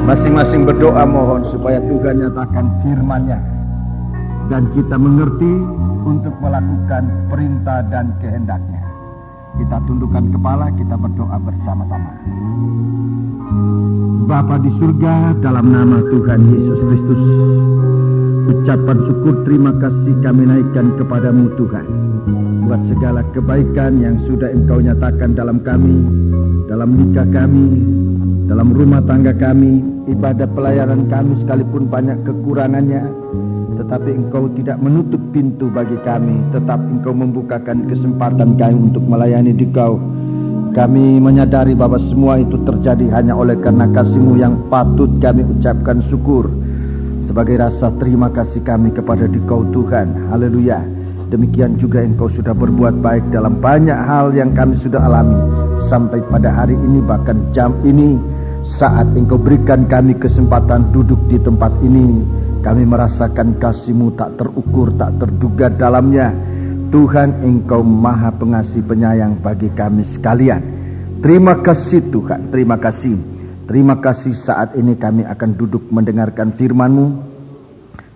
Masing-masing berdoa mohon supaya Tuhan nyatakan firman-Nya dan kita mengerti untuk melakukan perintah dan kehendak-Nya. Kita tundukkan kepala, kita berdoa bersama-sama. Bapa di surga, dalam nama Tuhan Yesus Kristus, ucapan syukur terima kasih kami naikkan kepadamu Tuhan, buat segala kebaikan yang sudah Engkau nyatakan dalam kami, dalam nikah kami, dalam rumah tangga kami, ibadah pelayanan kami sekalipun banyak kekurangannya, tetapi Engkau tidak menutup pintu bagi kami, tetap Engkau membukakan kesempatan kami untuk melayani Dikau. Kami menyadari bahwa semua itu terjadi hanya oleh karena kasih-Mu yang patut kami ucapkan syukur sebagai rasa terima kasih kami kepada Dikau Tuhan. Haleluya. Demikian juga Engkau sudah berbuat baik dalam banyak hal yang kami sudah alami sampai pada hari ini, bahkan jam ini saat Engkau berikan kami kesempatan duduk di tempat ini. Kami merasakan kasih-Mu tak terukur, tak terduga dalamnya. Tuhan, Engkau maha pengasih penyayang bagi kami sekalian. Terima kasih Tuhan, terima kasih. Terima kasih saat ini kami akan duduk mendengarkan firman-Mu.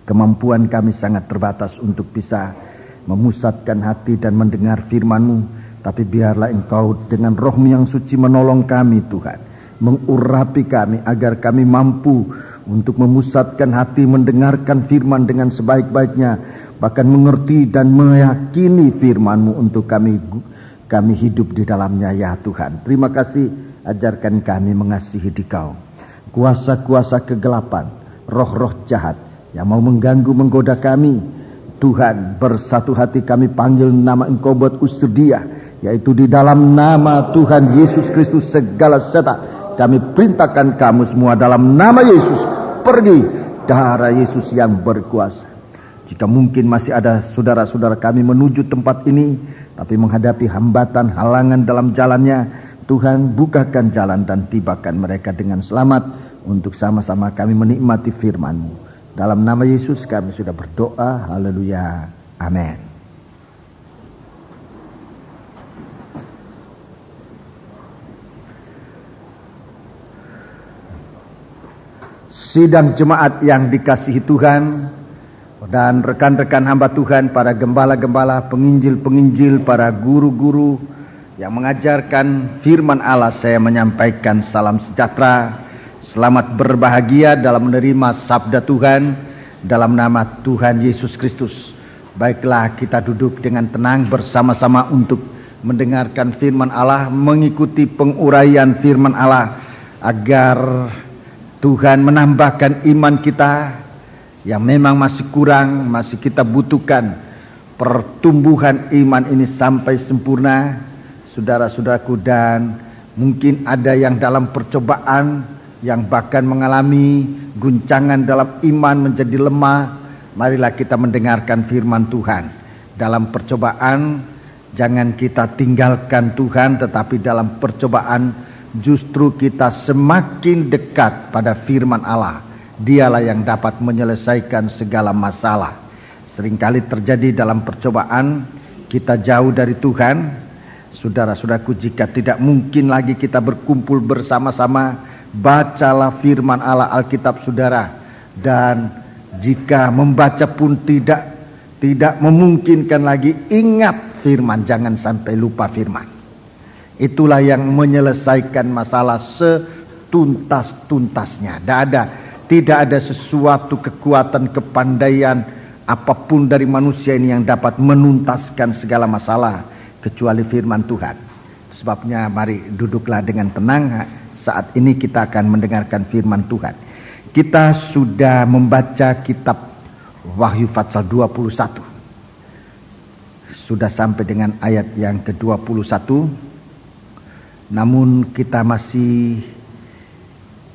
Kemampuan kami sangat terbatas untuk bisa memusatkan hati dan mendengar firman-Mu. Tapi biarlah Engkau dengan Roh-Mu yang suci menolong kami Tuhan, mengurapi kami agar kami mampu untuk memusatkan hati mendengarkan firman dengan sebaik-baiknya, bahkan mengerti dan meyakini firman-Mu untuk kami hidup di dalamnya ya Tuhan. Terima kasih, ajarkan kami mengasihi Dikau. Kuasa-kuasa kegelapan, roh-roh jahat yang mau mengganggu menggoda kami, Tuhan, bersatu hati kami panggil nama Engkau buat usir dia, yaitu di dalam nama Tuhan Yesus Kristus segala setan kami perintahkan kamu semua dalam nama Yesus, pergi, darah Yesus yang berkuasa. Jika mungkin masih ada saudara-saudara kami menuju tempat ini, tapi menghadapi hambatan, halangan dalam jalannya, Tuhan bukakan jalan dan tibakan mereka dengan selamat untuk sama-sama kami menikmati firman-Mu. Dalam nama Yesus kami sudah berdoa, haleluya, amin. Sidang jemaat yang dikasihi Tuhan dan rekan-rekan hamba Tuhan, para gembala-gembala, penginjil-penginjil, para guru-guru yang mengajarkan firman Allah, saya menyampaikan salam sejahtera, selamat berbahagia dalam menerima sabda Tuhan dalam nama Tuhan Yesus Kristus. Baiklah, kita duduk dengan tenang bersama-sama untuk mendengarkan firman Allah, mengikuti penguraian firman Allah, agar Tuhan menambahkan iman kita yang memang masih kurang, masih kita butuhkan pertumbuhan iman ini sampai sempurna, saudara-saudaraku. Dan mungkin ada yang dalam percobaan, yang bahkan mengalami guncangan dalam iman, menjadi lemah. Marilah kita mendengarkan firman Tuhan. Dalam percobaan jangan kita tinggalkan Tuhan, tetapi dalam percobaan justru kita semakin dekat pada firman Allah. Dialah yang dapat menyelesaikan segala masalah. Seringkali terjadi dalam percobaan kita jauh dari Tuhan. Saudara-saudaraku, jika tidak mungkin lagi kita berkumpul bersama-sama, bacalah firman Allah, Alkitab saudara. Dan jika membaca pun tidak memungkinkan lagi, ingat firman, jangan sampai lupa firman. Itulah yang menyelesaikan masalah setuntas-tuntasnya. Tidak ada sesuatu kekuatan, kepandaian apapun dari manusia ini yang dapat menuntaskan segala masalah kecuali firman Tuhan. Sebabnya mari duduklah dengan tenang. Saat ini kita akan mendengarkan firman Tuhan. Kita sudah membaca kitab Wahyu pasal 21. Sudah sampai dengan ayat yang ke-21. Namun kita masih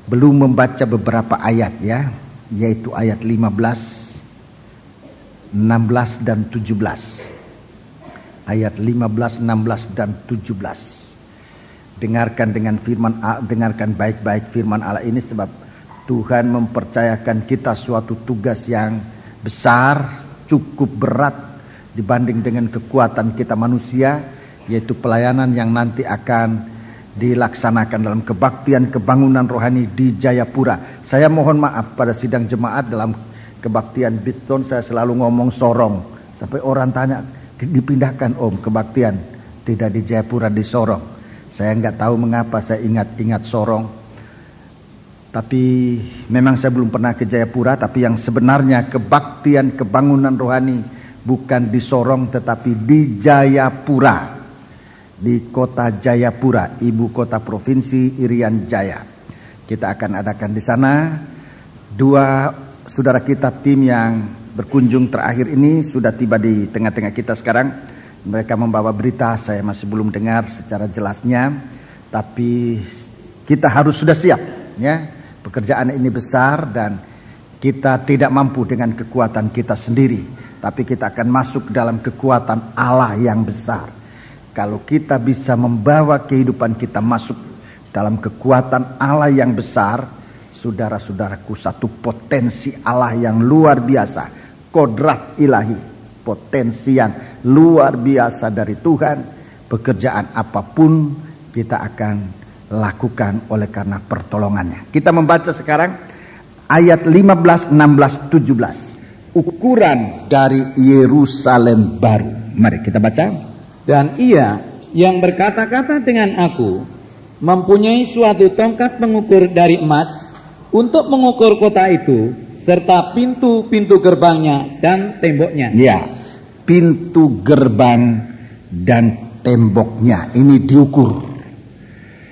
belum membaca beberapa ayat ya, yaitu ayat 15, 16 dan 17. Ayat 15, 16 dan 17. Dengarkan dengan firman, dengarkan baik-baik firman Allah ini, sebab Tuhan mempercayakan kita suatu tugas yang besar, cukup berat dibanding dengan kekuatan kita manusia, yaitu pelayanan yang nanti akan dilaksanakan dalam kebaktian kebangunan rohani di Jayapura. Saya mohon maaf pada sidang jemaat dalam kebaktian Bidstone saya selalu ngomong Sorong. Sampai orang tanya, dipindahkan Om kebaktian, tidak di Jayapura, di Sorong. Saya nggak tahu mengapa saya ingat Sorong. Tapi memang saya belum pernah ke Jayapura. Tapi yang sebenarnya kebaktian kebangunan rohani bukan di Sorong tetapi di Jayapura. Di kota Jayapura, ibu kota provinsi Irian Jaya. Kita akan adakan di sana. Dua saudara kita tim yang berkunjung terakhir ini sudah tiba di tengah-tengah kita sekarang. Mereka membawa berita, saya masih belum dengar secara jelasnya. Tapi kita harus sudah siap, ya. Pekerjaan ini besar dan kita tidak mampu dengan kekuatan kita sendiri. Tapi kita akan masuk dalam kekuatan Allah yang besar. Kalau kita bisa membawa kehidupan kita masuk dalam kekuatan Allah yang besar, saudara-saudaraku, satu potensi Allah yang luar biasa, kodrat ilahi, potensi yang luar biasa dari Tuhan. Pekerjaan apapun kita akan lakukan oleh karena pertolongannya. Kita membaca sekarang ayat 15, 16, 17. Ukuran dari Yerusalem baru. Mari kita baca. Dan ia yang berkata-kata dengan aku mempunyai suatu tongkat pengukur dari emas untuk mengukur kota itu serta pintu-pintu gerbangnya dan temboknya. Ya, pintu gerbang dan temboknya ini diukur.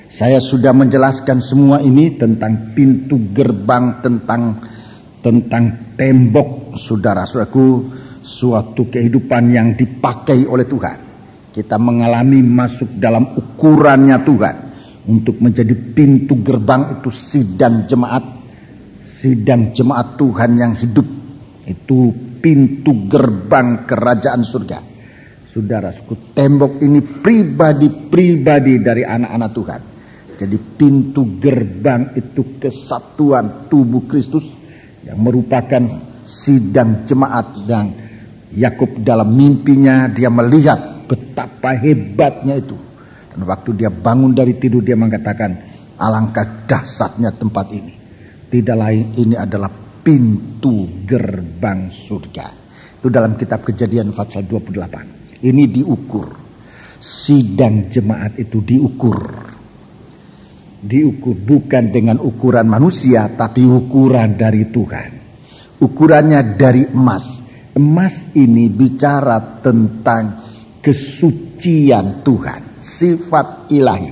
Saya sudah menjelaskan semua ini tentang pintu gerbang, tentang tembok, saudara-saudaraku, suatu kehidupan yang dipakai oleh Tuhan. Kita mengalami masuk dalam ukurannya Tuhan untuk menjadi pintu gerbang itu sidang jemaat Tuhan yang hidup. Itu pintu gerbang kerajaan surga. Saudara-saudaraku, tembok ini pribadi dari anak-anak Tuhan. Jadi pintu gerbang itu kesatuan tubuh Kristus yang merupakan sidang jemaat. Dan Yakub dalam mimpinya dia melihat betapa hebatnya itu. Dan waktu dia bangun dari tidur dia mengatakan, alangkah dahsyatnya tempat ini. Tidak lain, ini adalah pintu gerbang surga. Itu dalam kitab Kejadian pasal 28. Ini diukur. Sidang jemaat itu diukur. Diukur bukan dengan ukuran manusia, tapi ukuran dari Tuhan. Ukurannya dari emas. Emas ini bicara tentang kesucian Tuhan, sifat ilahi.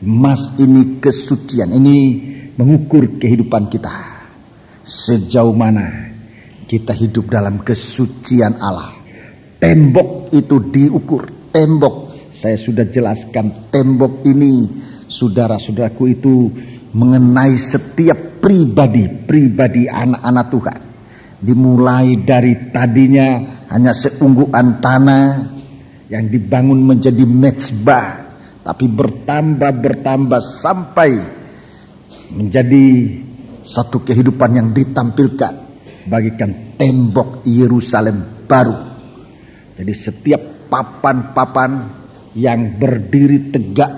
Emas ini kesucian, ini mengukur kehidupan kita. Sejauh mana kita hidup dalam kesucian Allah. Tembok itu diukur. Tembok, saya sudah jelaskan, tembok ini saudara-saudaraku itu mengenai setiap pribadi anak-anak Tuhan. Dimulai dari tadinya hanya seungguhan tanah yang dibangun menjadi mezbah, tapi bertambah sampai menjadi satu kehidupan yang ditampilkan bagikan tembok Yerusalem baru. Jadi setiap papan-papan yang berdiri tegak,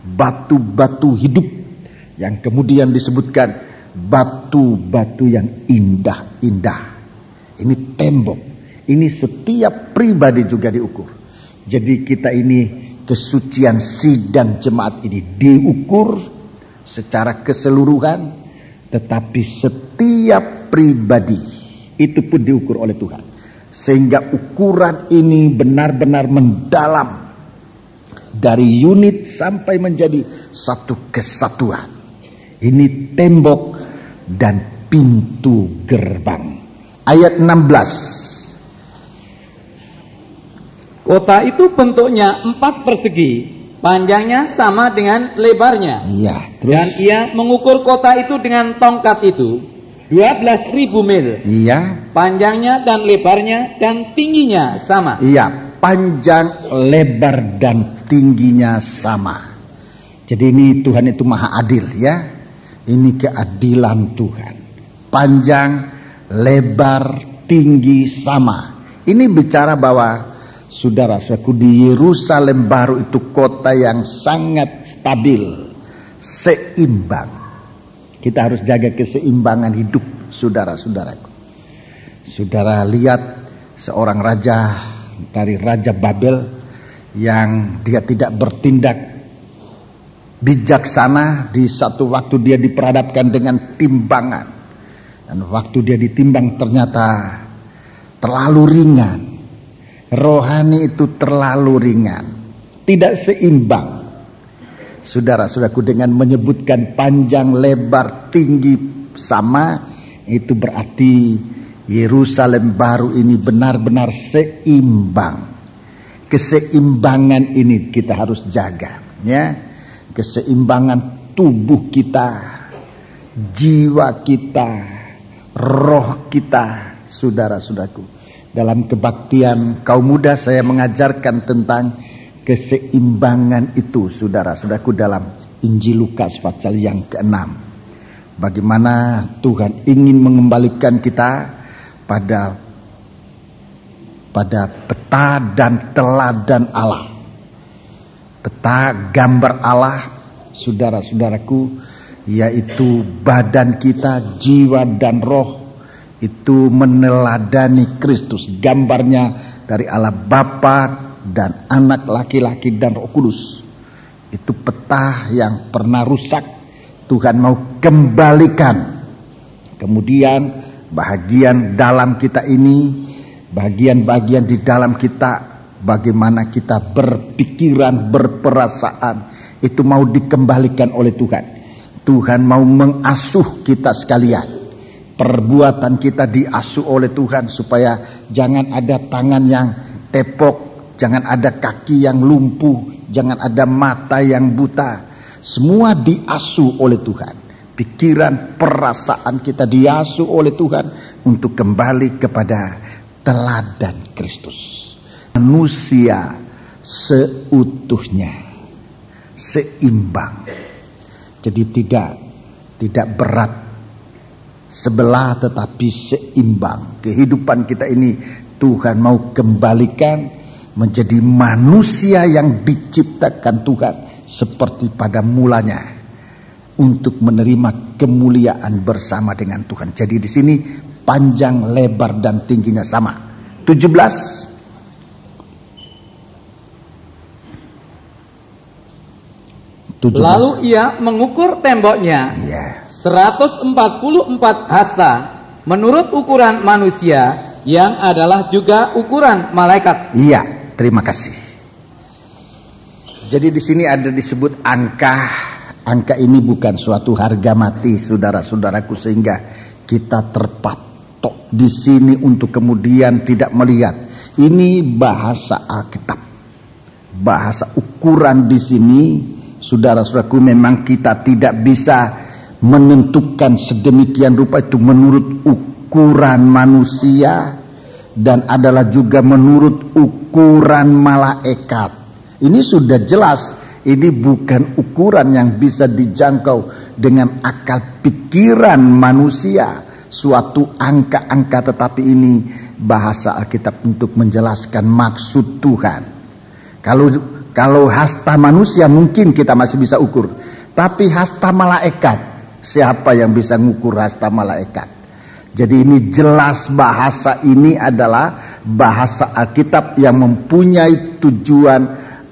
batu-batu hidup yang kemudian disebutkan batu-batu yang indah-indah. Ini tembok. Ini setiap pribadi juga diukur. Jadi kita ini kesucian sidang jemaat ini diukur secara keseluruhan, tetapi setiap pribadi itu pun diukur oleh Tuhan. Sehingga ukuran ini benar-benar mendalam dari unit sampai menjadi satu kesatuan. Ini tembok dan pintu gerbang. Ayat 16. Kota itu bentuknya 4 persegi, panjangnya sama dengan lebarnya. Iya. Dan ia mengukur kota itu dengan tongkat itu 12.000 mil. Iya. Panjangnya dan lebarnya dan tingginya sama. Iya, panjang, lebar dan tingginya sama. Jadi ini Tuhan itu maha adil, ya. Ini keadilan Tuhan. Panjang, lebar, tinggi sama. Ini bicara bahwa Saudara-saudaraku, di Yerusalem baru itu kota yang sangat stabil, seimbang. Kita harus jaga keseimbangan hidup, saudara-saudaraku. Saudara lihat seorang raja dari Raja Babel yang dia tidak bertindak bijaksana. Di satu waktu dia diperhadapkan dengan timbangan, dan waktu dia ditimbang ternyata terlalu ringan. Rohani itu terlalu ringan, tidak seimbang. Saudara-saudaraku, dengan menyebutkan panjang, lebar, tinggi sama, itu berarti Yerusalem baru ini benar-benar seimbang. Keseimbangan ini kita harus jaga, ya. Keseimbangan tubuh kita, jiwa kita, roh kita, saudara-saudaraku. Dalam kebaktian kaum muda saya mengajarkan tentang keseimbangan itu, saudara-saudaraku, dalam Injil Lukas pasal yang ke-6. Bagaimana Tuhan ingin mengembalikan kita pada peta dan teladan Allah. Peta gambar Allah, saudara-saudaraku, yaitu badan kita, jiwa dan roh itu meneladani Kristus. Gambarnya dari Allah Bapa dan Anak laki-laki dan Roh Kudus. Itu peta yang pernah rusak, Tuhan mau kembalikan. Kemudian bahagian dalam kita ini, bagian-bagian di dalam kita, bagaimana kita berpikiran, berperasaan, itu mau dikembalikan oleh Tuhan. Tuhan mau mengasuh kita sekalian. Perbuatan kita diasuh oleh Tuhan supaya jangan ada tangan yang tepok, jangan ada kaki yang lumpuh, jangan ada mata yang buta. Semua diasuh oleh Tuhan. Pikiran, perasaan kita diasuh oleh Tuhan untuk kembali kepada teladan Kristus. Manusia seutuhnya seimbang. Jadi tidak berat sebelah, tetapi seimbang. Kehidupan kita ini Tuhan mau kembalikan menjadi manusia yang diciptakan Tuhan seperti pada mulanya, untuk menerima kemuliaan bersama dengan Tuhan. Jadi di sini panjang, lebar dan tingginya sama. 17. Lalu ia mengukur temboknya, 144 hasta menurut ukuran manusia, yang adalah juga ukuran malaikat. Iya, terima kasih. Jadi di sini ada disebut angka. Angka ini bukan suatu harga mati, saudara-saudaraku, sehingga kita terpatok di sini untuk kemudian tidak melihat. Ini bahasa Alkitab, bahasa ukuran di sini, saudara-saudaraku. Memang kita tidak bisa menentukan sedemikian rupa itu menurut ukuran manusia, dan adalah juga menurut ukuran malaikat. Ini sudah jelas, ini bukan ukuran yang bisa dijangkau dengan akal pikiran manusia, suatu angka-angka, tetapi ini bahasa Alkitab untuk menjelaskan maksud Tuhan. Kalau hasta manusia mungkin kita masih bisa ukur, tapi hasta malaikat, siapa yang bisa mengukur hasta malaikat? Jadi ini jelas, bahasa ini adalah bahasa Alkitab yang mempunyai tujuan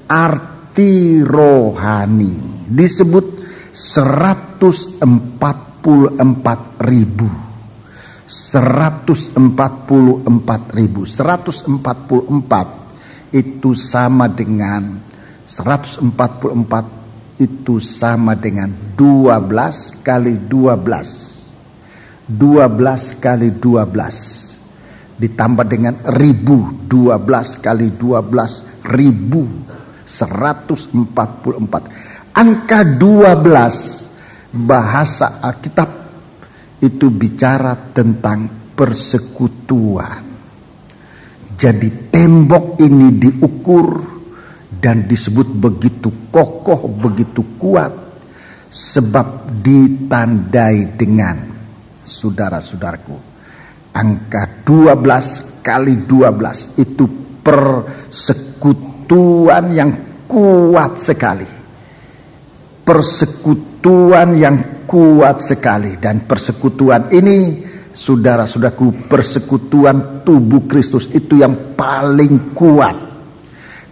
arti rohani. Disebut 144.000. 144 itu sama dengan 144 itu sama dengan 12 kali 12. 12 kali 12 ditambah dengan 1000. 12 kali 12 1000. 144. Angka 12 bahasa Alkitab itu bicara tentang persekutuan. Jadi tembok ini diukur dan disebut begitu kokoh, begitu kuat, sebab ditandai dengan, saudara-saudaraku, angka 12 kali 12 itu persekutuan yang kuat sekali. Persekutuan yang kuat sekali. Dan persekutuan ini, saudara-saudaraku, persekutuan tubuh Kristus itu yang paling kuat.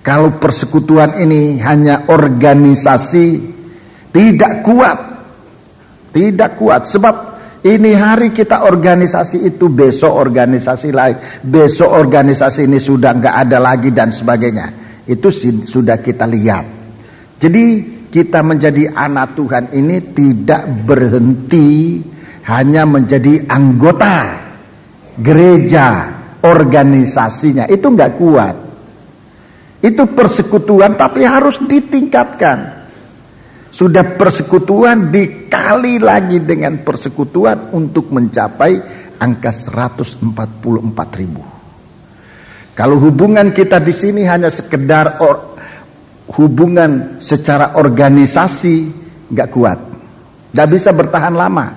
Kalau persekutuan ini hanya organisasi, tidak kuat. Tidak kuat. Sebab ini hari kita organisasi itu, besok organisasi lain, besok organisasi ini sudah nggak ada lagi dan sebagainya. Itu sudah kita lihat. Jadi kita menjadi anak Tuhan ini tidak berhenti hanya menjadi anggota gereja, organisasinya. Itu nggak kuat. Itu persekutuan, tapi harus ditingkatkan. Sudah persekutuan dikali lagi dengan persekutuan untuk mencapai angka 144.000. Kalau hubungan kita di sini hanya sekedar hubungan secara organisasi, nggak kuat, nggak bisa bertahan lama.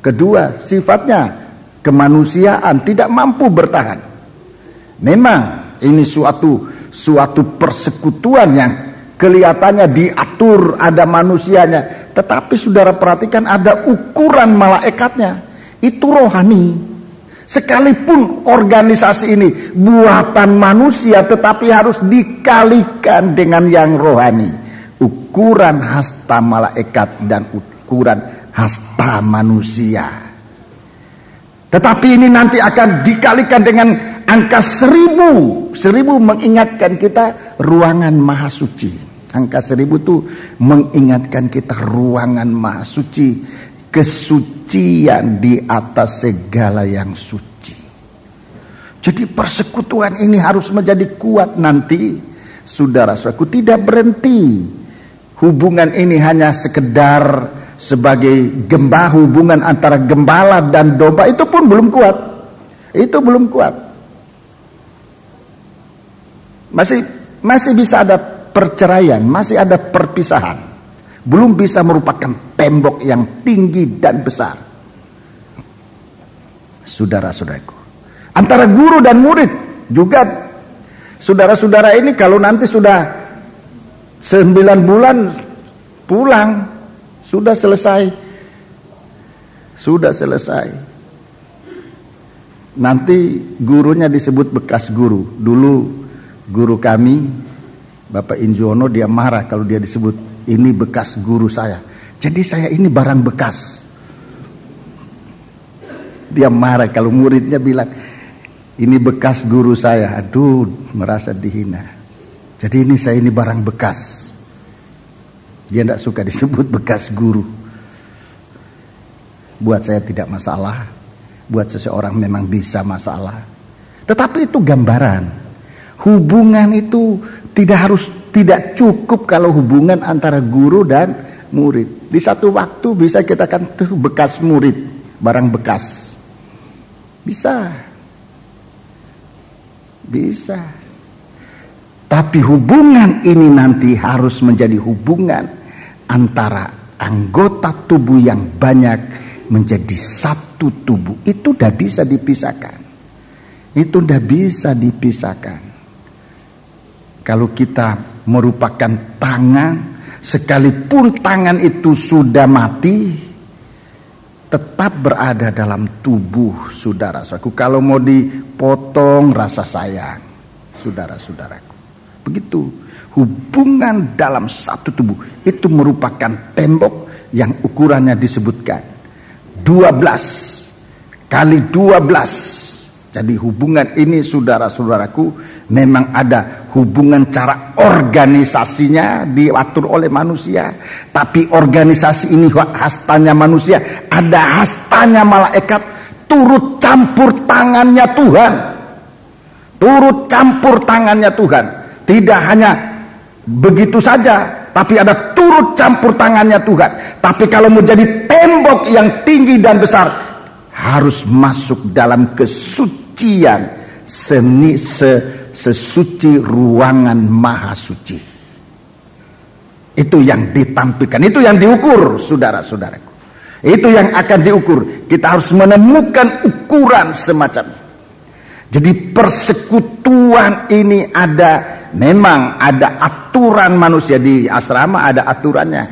Kedua, sifatnya kemanusiaan, tidak mampu bertahan. Memang ini suatu persekutuan yang kelihatannya diatur, ada manusianya, tetapi saudara perhatikan ada ukuran malaikatnya. Itu rohani. Sekalipun organisasi ini buatan manusia, tetapi harus dikalikan dengan yang rohani. Ukuran hasta malaikat dan ukuran hasta manusia. Tetapi ini nanti akan dikalikan dengan angka 1000. 1000 mengingatkan kita ruangan maha suci. Angka 1000 itu mengingatkan kita ruangan maha suci, kesucian di atas segala yang suci. Jadi persekutuan ini harus menjadi kuat nanti. Saudara-saudaraku, tidak berhenti. Hubungan ini hanya sekedar sebagai hubungan antara gembala dan domba, itu pun belum kuat. Itu belum kuat. Masih bisa ada perceraian, masih ada perpisahan. Belum bisa merupakan tembok yang tinggi dan besar. Saudara-saudaraku, antara guru dan murid juga, saudara-saudara ini kalau nanti sudah 9 bulan pulang, sudah selesai. Nanti gurunya disebut bekas guru. Dulu guru kami, Bapak Injono, dia marah kalau dia disebut ini bekas guru saya. Jadi saya ini barang bekas. Dia marah kalau muridnya bilang ini bekas guru saya. Aduh, merasa dihina. Jadi saya ini barang bekas. Dia tidak suka disebut bekas guru. Buat saya tidak masalah. Buat seseorang memang bisa masalah. Tetapi itu gambaran. Hubungan itu tidak cukup kalau hubungan antara guru dan murid. Di satu waktu bisa kita kan tuh bekas murid, barang bekas. Bisa. Tapi hubungan ini nanti harus menjadi hubungan antara anggota tubuh yang banyak menjadi satu tubuh. Itu tidak bisa dipisahkan. Kalau kita merupakan tangan, sekalipun tangan itu sudah mati, tetap berada dalam tubuh saudara-saudaraku. Kalau mau dipotong rasa sayang, saudara-saudaraku. Begitu, hubungan dalam satu tubuh itu merupakan tembok yang ukurannya disebutkan 12 kali 12. Jadi hubungan ini saudara-saudaraku memang ada hubungan cara organisasinya diatur oleh manusia. Tapi organisasi ini hastanya manusia, ada hastanya malaikat, turut campur tangannya Tuhan. Tidak hanya begitu saja, tapi ada turut campur tangannya Tuhan. Tapi kalau mau jadi tembok yang tinggi dan besar, harus masuk dalam kesucian sesuci ruangan maha suci. Itu yang ditampilkan, itu yang diukur, saudara-saudaraku. Itu yang akan diukur. Kita harus menemukan ukuran semacam ini. Jadi persekutuan ini memang ada aturan manusia. Di asrama ada aturannya.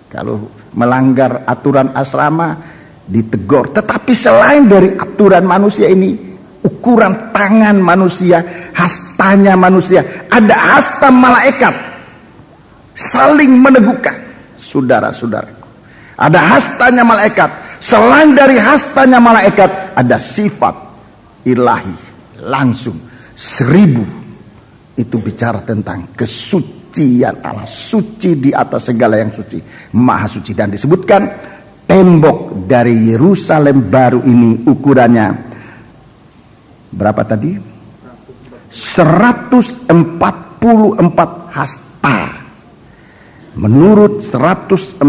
Kalau melanggar aturan asrama ditegur. Tetapi selain dari aturan manusia ini, ukuran tangan manusia, hastanya manusia, ada hasta malaikat saling meneguhkan. Saudara-saudaraku, ada hastanya malaikat. Selain dari hastanya malaikat, ada sifat ilahi langsung 1000. Itu bicara tentang kesucian Allah, suci di atas segala yang suci, maha suci. Dan disebutkan tembok dari Yerusalem baru ini ukurannya berapa tadi? 144 hasta. Menurut 144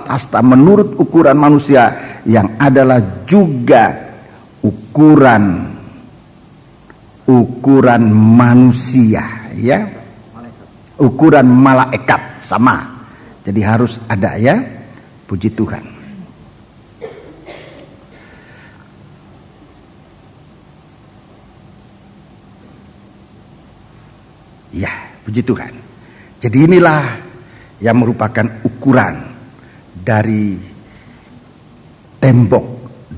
hasta, menurut ukuran manusia, yang adalah juga ukuran manusia, ya, ukuran malaikat sama. Jadi harus ada, ya. Puji Tuhan. Ya, puji Tuhan. Jadi inilah yang merupakan ukuran dari tembok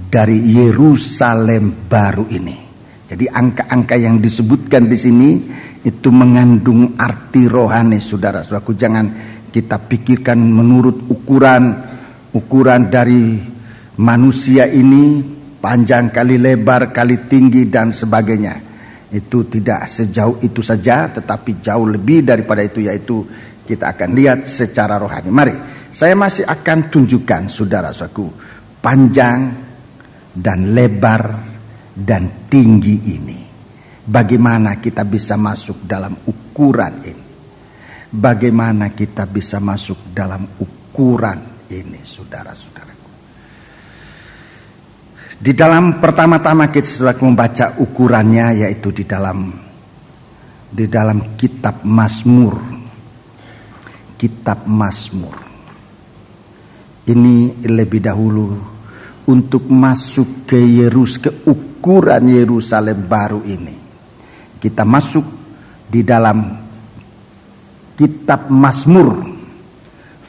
dari Yerusalem baru ini. Jadi angka-angka yang disebutkan di sini itu mengandung arti rohani, saudara-saudaraku. Jangan kita pikirkan menurut ukuran dari manusia ini, panjang kali lebar kali tinggi dan sebagainya. Itu tidak sejauh itu saja, tetapi jauh lebih daripada itu, yaitu kita akan lihat secara rohani. Mari, saya masih akan tunjukkan, saudara-saudaraku, panjang dan lebar dan tinggi ini. Bagaimana kita bisa masuk dalam ukuran ini? Bagaimana kita bisa masuk dalam ukuran ini, saudara-saudaraku? Di dalam pertama-tama kita sudah membaca ukurannya, yaitu di dalam kitab Mazmur. Kitab Mazmur. Ini lebih dahulu untuk masuk ke ukuran Yerusalem baru ini. Kita masuk di dalam kitab Mazmur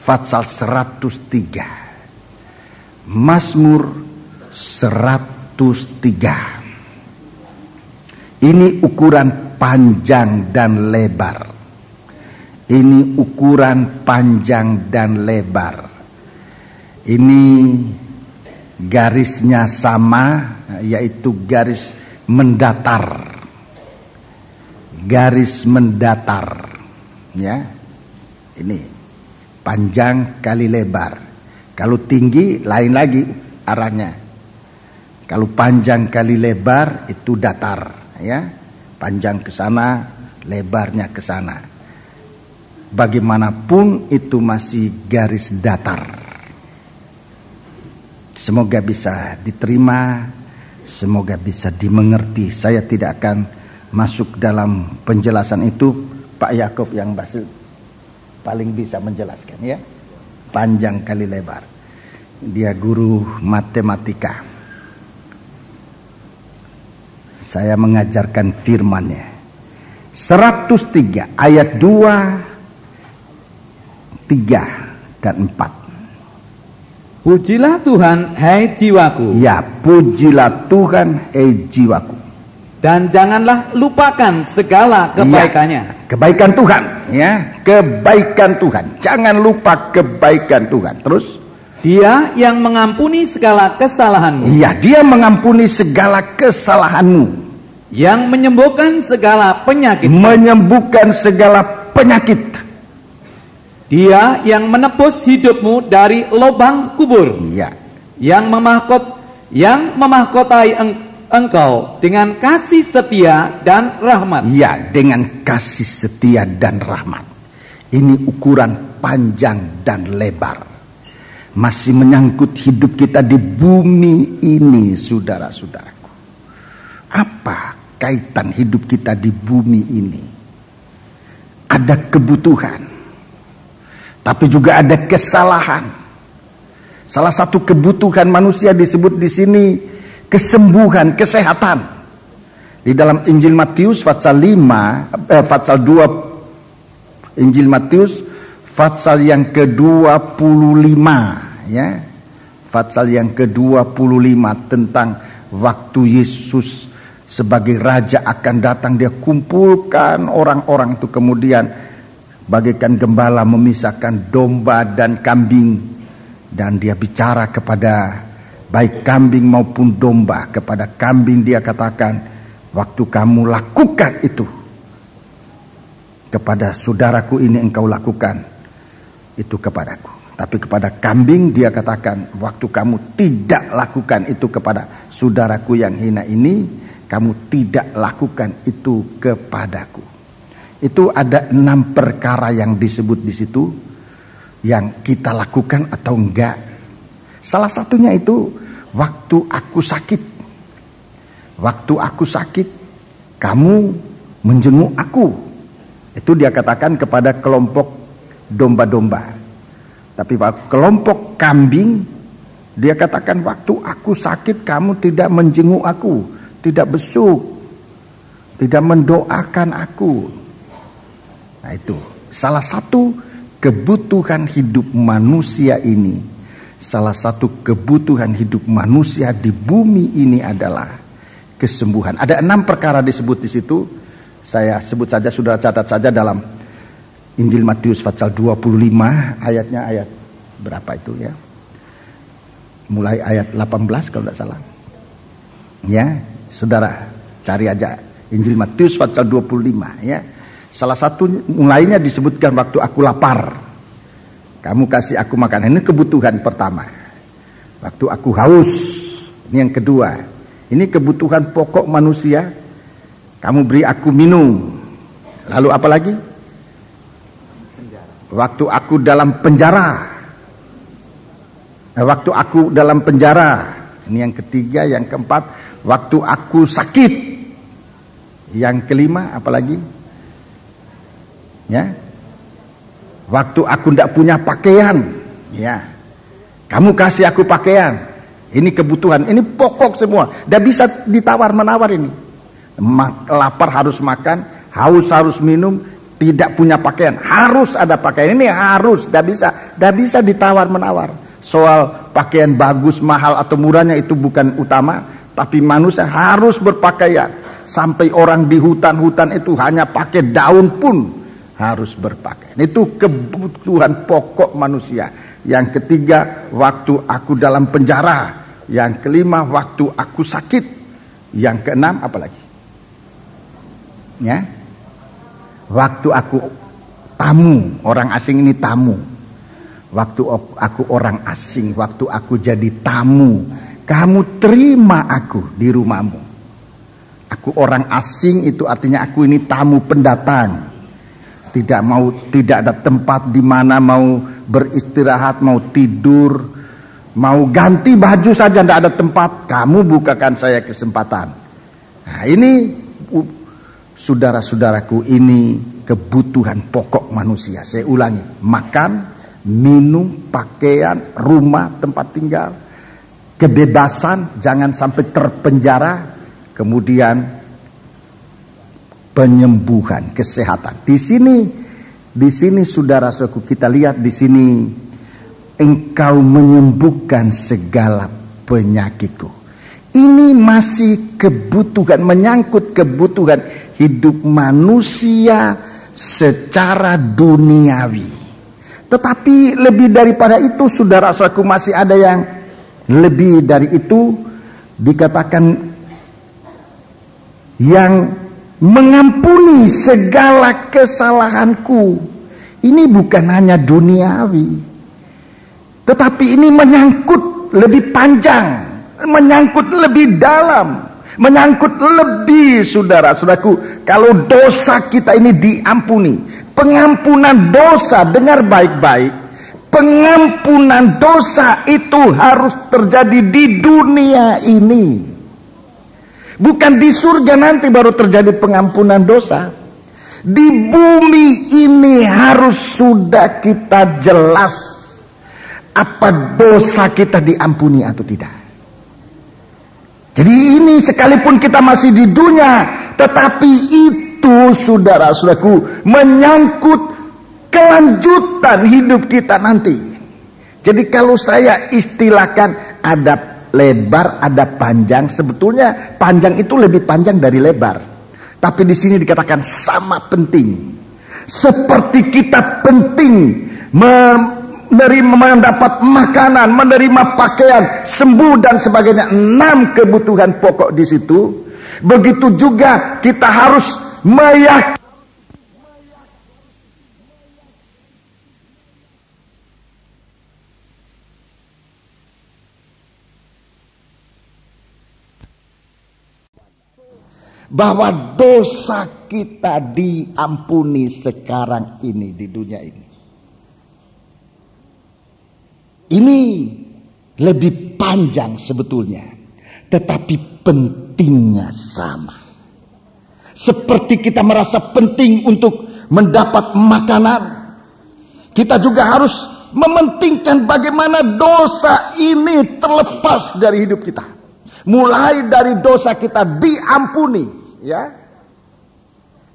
pasal 103. Mazmur 103. Ini ukuran panjang dan lebar. Ini ukuran panjang dan lebar. Ini garisnya sama, yaitu garis mendatar. Garis mendatar, ya. Ini panjang kali lebar. Kalau tinggi lain lagi arahnya. Kalau panjang kali lebar itu datar, ya. Panjang ke sana, lebarnya ke sana. Bagaimanapun itu masih garis datar. Semoga bisa diterima, semoga bisa dimengerti. Saya tidak akan masuk dalam penjelasan itu. Pak Yakob yang paling bisa menjelaskan, ya. Panjang kali lebar. Dia guru matematika. Saya mengajarkan firman-Nya. 103 ayat 2, 3 dan 4. Pujilah Tuhan, hai jiwaku. Ya, pujilah Tuhan, hai jiwaku. Dan janganlah lupakan segala kebaikannya. Ya, kebaikan Tuhan, ya, kebaikan Tuhan. Jangan lupa kebaikan Tuhan. Terus, Dia yang mengampuni segala kesalahanmu. iya, Dia mengampuni segala kesalahanmu. Yang menyembuhkan segala penyakit. Menyembuhkan segala penyakit. Dia yang menebus hidupmu dari lubang kubur. Iya. Yang memahkotai engkau dengan kasih setia dan rahmat. Iya, dengan kasih setia dan rahmat. Ini ukuran panjang dan lebar. Masih menyangkut hidup kita di bumi ini, saudara-saudaraku. Apa kaitan hidup kita di bumi ini? Ada kebutuhan, tapi juga ada kesalahan. Salah satu kebutuhan manusia disebut di sini kesembuhan, kesehatan. Di dalam Injil Matius pasal 2, Injil Matius pasal yang ke-25 ya. Pasal yang ke-25 tentang waktu Yesus sebagai raja akan datang, dia kumpulkan orang-orang itu, kemudian bagaikan gembala memisahkan domba dan kambing, dan dia bicara kepada baik kambing maupun domba. Kepada kambing dia katakan, waktu kamu lakukan itu kepada saudaraku ini, engkau lakukan itu kepadaku. Tapi kepada kambing dia katakan, waktu kamu tidak lakukan itu kepada saudaraku yang hina ini, kamu tidak lakukan itu kepadaku. Itu ada 6 perkara yang disebut di situ yang kita lakukan atau enggak. Salah satunya itu waktu aku sakit. Waktu aku sakit, kamu menjenguk aku. Itu dia katakan kepada kelompok domba-domba. Tapi kelompok kambing, dia katakan waktu aku sakit kamu tidak menjenguk aku, tidak besuk, tidak mendoakan aku. Nah itu salah satu kebutuhan hidup manusia ini. Salah satu kebutuhan hidup manusia di bumi ini adalah kesembuhan. Ada 6 perkara disebut di situ. Saya sebut saja, sudah catat saja dalam Injil Matius pasal 25, ayatnya ayat berapa itu ya? Mulai ayat 18 kalau tidak salah. Ya, saudara cari aja Injil Matius pasal 25 ya. Salah satu mulainya disebutkan waktu aku lapar, kamu kasih aku makan. Ini kebutuhan pertama. Waktu aku haus, ini yang kedua. Ini kebutuhan pokok manusia, kamu beri aku minum. Lalu apa lagi? Waktu aku dalam penjara. Waktu aku dalam penjara. Ini yang ketiga. Yang keempat, waktu aku sakit. Yang kelima, apalagi? Ya. Waktu aku tidak punya pakaian. Ya. Kamu kasih aku pakaian. Ini kebutuhan. Ini pokok semua. Tidak bisa ditawar-menawar ini. Lapar harus makan. Haus harus minum. Tidak punya pakaian, harus ada pakaian. Ini harus, tidak bisa ditawar-menawar. Soal pakaian bagus, mahal atau murahnya itu bukan utama, tapi manusia harus berpakaian. Sampai orang di hutan-hutan itu hanya pakai daun pun harus berpakaian. Itu kebutuhan pokok manusia. Yang ketiga, waktu aku dalam penjara. Yang kelima, waktu aku sakit. Yang keenam, apalagi? Ya. Waktu aku tamu, orang asing ini tamu. Waktu aku orang asing, waktu aku jadi tamu, kamu terima aku di rumahmu. Aku orang asing itu artinya aku ini tamu pendatang. Tidak ada tempat di mana mau beristirahat, mau tidur, mau ganti baju saja tidak ada tempat. Kamu bukakan saya kesempatan. Nah, ini saudara-saudaraku, ini kebutuhan pokok manusia. Saya ulangi, makan, minum, pakaian, rumah, tempat tinggal, kebebasan, jangan sampai terpenjara, kemudian penyembuhan, kesehatan. Di sini saudara-saudaraku, kita lihat di sini, engkau menyembuhkan segala penyakitku. Ini masih kebutuhan, menyangkut kebutuhan hidup manusia secara duniawi. Tetapi lebih daripada itu, saudara-saudaraku, masih ada yang lebih dari itu. Dikatakan yang mengampuni segala kesalahanku. Ini bukan hanya duniawi, tetapi ini menyangkut lebih panjang, menyangkut lebih dalam, menyangkut lebih, saudara-saudaraku. Kalau dosa kita ini diampuni, pengampunan dosa, dengar baik-baik, pengampunan dosa itu harus terjadi di dunia ini. Bukan di surga nanti baru terjadi pengampunan dosa. Di bumi ini harus sudah kita jelas apa dosa kita diampuni atau tidak. Jadi ini sekalipun kita masih di dunia, tetapi itu saudara-saudaraku menyangkut kelanjutan hidup kita nanti. Jadi kalau saya istilahkan ada lebar, ada panjang, sebetulnya panjang itu lebih panjang dari lebar. Tapi di sini dikatakan sama penting. Seperti kita penting menerima, mendapat makanan, menerima pakaian, sembuh dan sebagainya, 6 kebutuhan pokok di situ. Begitu juga kita harus meyakini bahwa dosa kita diampuni sekarang ini di dunia ini. Ini lebih panjang sebetulnya, tetapi pentingnya sama. Seperti kita merasa penting untuk mendapat makanan, kita juga harus mementingkan bagaimana dosa ini terlepas dari hidup kita. Mulai dari dosa kita diampuni. Ya,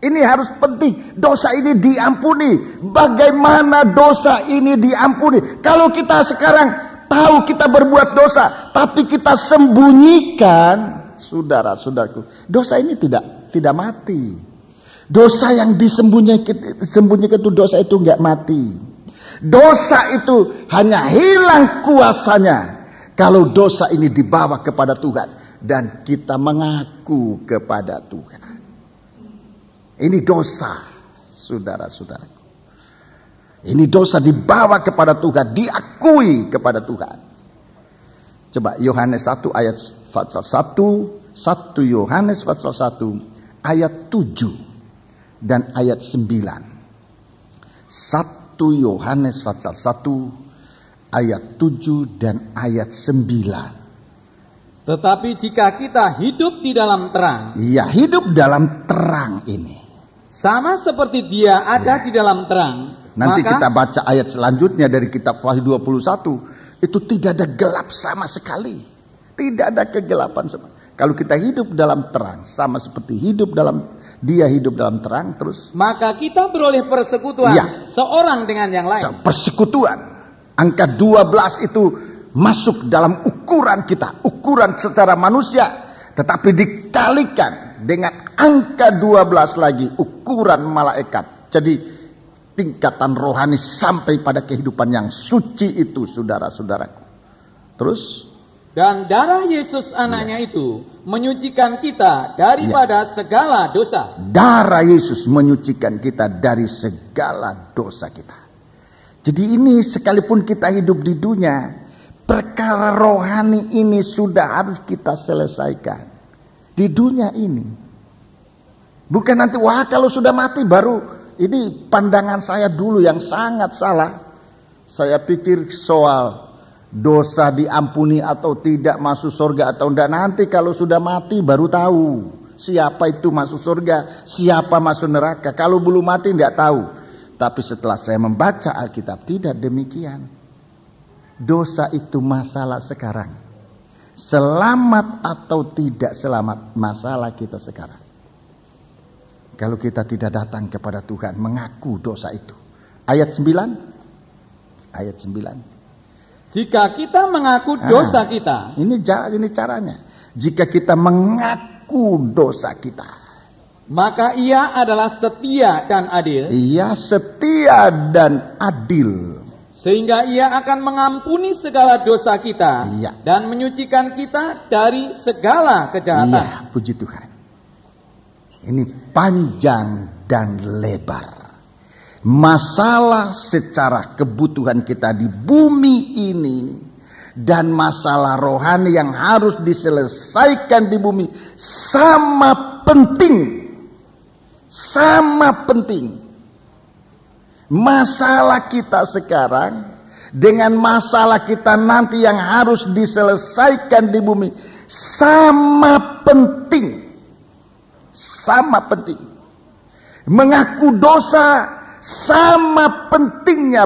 ini harus penting. Dosa ini diampuni. Bagaimana dosa ini diampuni? Kalau kita sekarang tahu kita berbuat dosa, tapi kita sembunyikan, saudara-saudaraku, dosa ini tidak mati. Dosa yang disembunyikan itu, dosa itu nggak mati. Dosa itu hanya hilang kuasanya kalau dosa ini dibawa kepada Tuhan dan kita mengaku kepada Tuhan. Ini dosa, saudara-saudaraku. Ini dosa dibawa kepada Tuhan, diakui kepada Tuhan. Coba Yohanes 1 ayat 1 Yohanes pasal 1 ayat 7 dan ayat 9. 1 Yohanes pasal 1 ayat 7 dan ayat 9. Tetapi jika kita hidup di dalam terang, ya, hidup dalam terang ini, sama seperti Dia ada di dalam terang. Nanti maka kita baca ayat selanjutnya dari kitab Wahyu 21. Itu tidak ada gelap sama sekali. Tidak ada kegelapan sama. Kalau kita hidup dalam terang, sama seperti Dia hidup dalam terang, terus maka kita beroleh persekutuan, ya, seorang dengan yang lain. Persekutuan. Angka 12 itu masuk dalam ukuran kita, ukuran secara manusia, tetapi dikalikan dengan angka 12 lagi, ukuran malaikat. Jadi tingkatan rohani sampai pada kehidupan yang suci itu, saudara-saudaraku. Terus, dan darah Yesus anaknya itu menyucikan kita daripada segala dosa. Darah Yesus menyucikan kita dari segala dosa kita. Jadi ini sekalipun kita hidup di dunia, perkara rohani ini sudah harus kita selesaikan di dunia ini. Bukan nanti, wah kalau sudah mati baru. Ini pandangan saya dulu yang sangat salah. Saya pikir soal dosa diampuni atau tidak, masuk surga atau tidak, nanti kalau sudah mati baru tahu siapa itu masuk surga, siapa masuk neraka. Kalau belum mati tidak tahu. Tapi setelah saya membaca Alkitab, tidak demikian. Dosa itu masalah sekarang. Selamat atau tidak selamat, masalah kita sekarang. Kalau kita tidak datang kepada Tuhan, mengaku dosa itu. Ayat 9. Ayat 9. Jika kita mengaku dosa kita. Ini caranya. Jika kita mengaku dosa kita, maka Ia adalah setia dan adil. Ia setia dan adil. Sehingga Ia akan mengampuni segala dosa kita. Iya. Dan menyucikan kita dari segala kejahatan. Iya, puji Tuhan. Ini panjang dan lebar. Masalah secara kebutuhan kita di bumi ini dan masalah rohani yang harus diselesaikan di bumi sama penting. Sama penting. Masalah kita sekarang dengan masalah kita nanti yang harus diselesaikan di bumi sama penting. Sama penting. Mengaku dosa sama pentingnya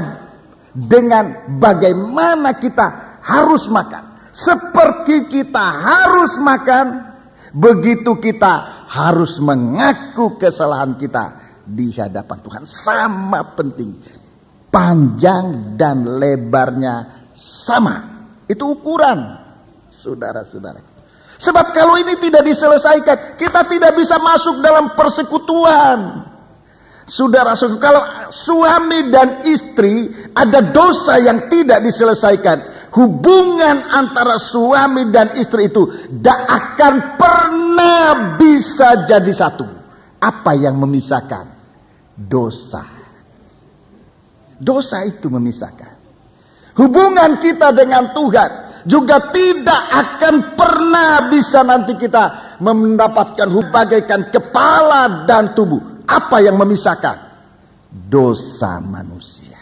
dengan bagaimana kita harus makan, Seperti kita harus makan, begitu kita harus mengaku kesalahan kita di hadapan Tuhan. Sama penting. Panjang dan lebarnya sama. Itu ukuran, saudara-saudara. Sebab kalau ini tidak diselesaikan, kita tidak bisa masuk dalam persekutuan. Saudara-saudara, kalau suami dan istri ada dosa yang tidak diselesaikan, hubungan antara suami dan istri itu tidak akan pernah bisa jadi satu. Apa yang memisahkan? Dosa. Dosa itu memisahkan. Hubungan kita dengan Tuhan juga tidak akan pernah bisa nanti kita mendapatkan bagaikan kepala dan tubuh. Apa yang memisahkan? Dosa manusia.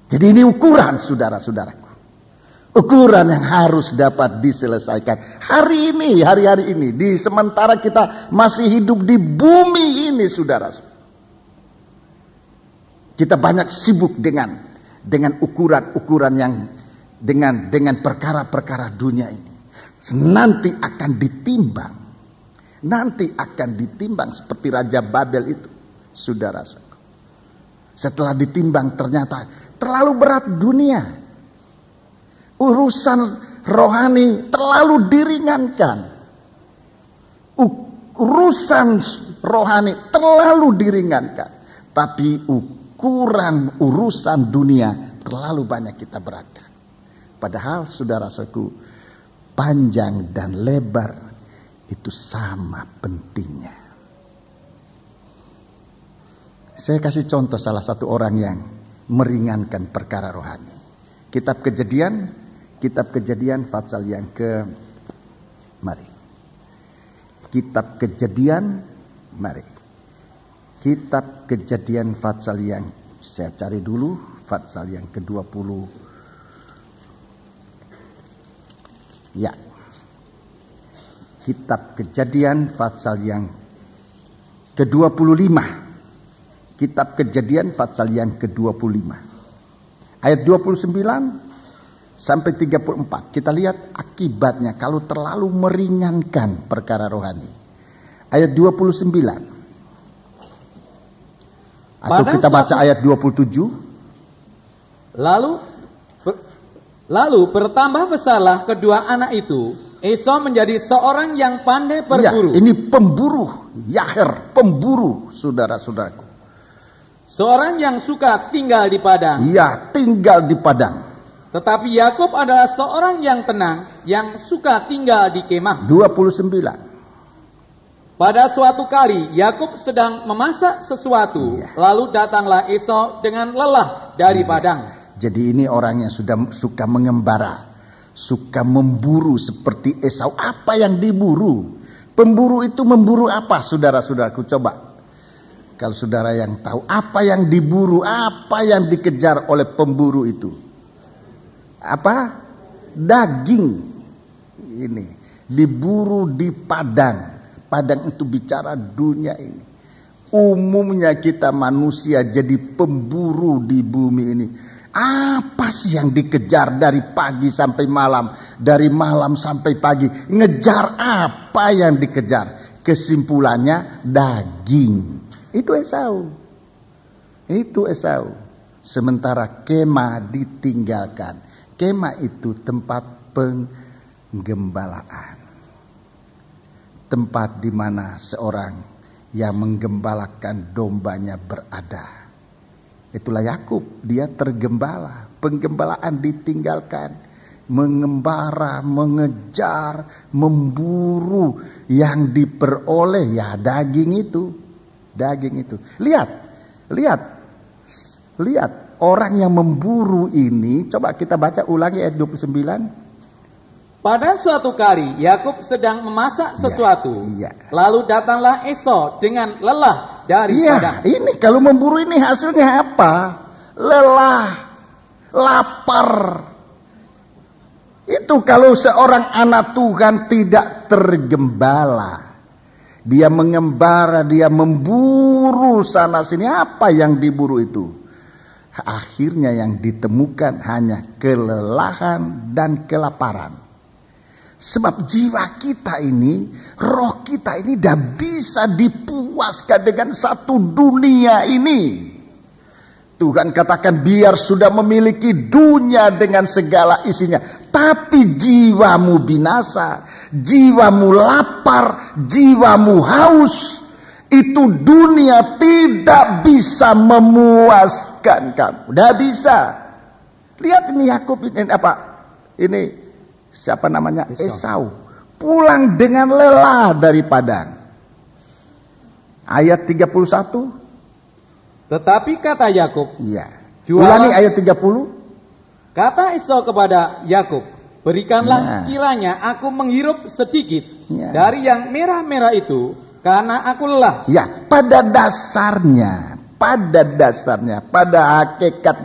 Jadi ini ukuran, saudara-saudaraku. Ukuran yang harus dapat diselesaikan. Hari ini, hari-hari ini. Di sementara kita masih hidup di bumi ini, saudara. Kita banyak sibuk dengan ukuran-ukuran yang dengan perkara-perkara dunia ini. Nanti akan ditimbang. Nanti akan ditimbang seperti Raja Babel itu, saudara. Setelah ditimbang ternyata terlalu berat dunia. Urusan rohani terlalu diringankan. Urusan rohani terlalu diringankan. Tapi ukuran urusan dunia terlalu banyak kita beratkan. Padahal saudara-saudaraku, panjang dan lebar itu sama pentingnya. Saya kasih contoh salah satu orang yang meringankan perkara rohani. Kitab Kejadian pasal yang mari. Kitab Kejadian, mari. Kitab Kejadian pasal yang, saya cari dulu, pasal yang ke-20. Ya. Kitab Kejadian pasal yang ke-25. Kitab Kejadian pasal yang ke-25. Ayat 29 sampai 34. Kita lihat akibatnya kalau terlalu meringankan perkara rohani. Ayat 29. Atau kita baca ayat 27. Lalu bertambah besarlah kedua anak itu. Esau menjadi seorang yang pandai berburu. Ya, ini pemburu, Yaher, pemburu, saudara-saudaraku. Seorang yang suka tinggal di padang. Ya, tinggal di padang. Tetapi Yakub adalah seorang yang tenang, yang suka tinggal di kemah. 29. Pada suatu kali Yakub sedang memasak sesuatu, lalu datanglah Esau dengan lelah dari padang. Jadi ini orang yang sudah suka mengembara, suka memburu seperti Esau. Apa yang diburu? Pemburu itu memburu apa, saudara-saudaraku? Coba. Kalau saudara yang tahu apa yang diburu, apa yang dikejar oleh pemburu itu? Apa? Daging. Ini diburu di padang. Padang itu bicara dunia ini. Umumnya kita manusia jadi pemburu di bumi ini. Apa sih yang dikejar dari pagi sampai malam, dari malam sampai pagi? Ngejar apa yang dikejar? Kesimpulannya daging. Itu Esau. Itu Esau. Sementara kemah ditinggalkan. Kemah itu tempat penggembalaan. Tempat di mana seorang yang menggembalakan dombanya berada. Itulah Yakub, dia tergembala. Penggembalaan ditinggalkan. Mengembara, mengejar, memburu. Yang diperoleh ya daging itu. Daging itu. Lihat. Orang yang memburu ini. Coba kita baca ulangi ayat 29. Pada suatu kali Yakub sedang memasak sesuatu. Lalu datanglah Esau dengan lelah dari padang. Ini kalau memburu ini hasilnya apa? Lelah, lapar. Itu kalau seorang anak Tuhan tidak tergembala. Dia mengembara, dia memburu sana sini. Apa yang diburu itu? akhirnya yang ditemukan hanya kelelahan dan kelaparan. Sebab jiwa kita ini, roh kita ini tidak bisa dipuaskan dengan satu dunia ini. Tuhan katakan biar sudah memiliki dunia dengan segala isinya, tapi jiwamu binasa, jiwamu lapar, jiwamu haus. Itu dunia tidak bisa memuaskan kamu. Tidak bisa. Lihat ini Yakub ini apa? Ini siapa namanya? Esau. Pulang dengan lelah dari padang. Ayat 31. Tetapi kata Yakub, Iya. Jualan- Ulangi ayat 30. kata Esau kepada Yakub, berikanlah kiranya aku menghirup sedikit Ya. dari yang merah-merah itu, karena aku lelah. Ya, pada dasarnya, pada hakikat,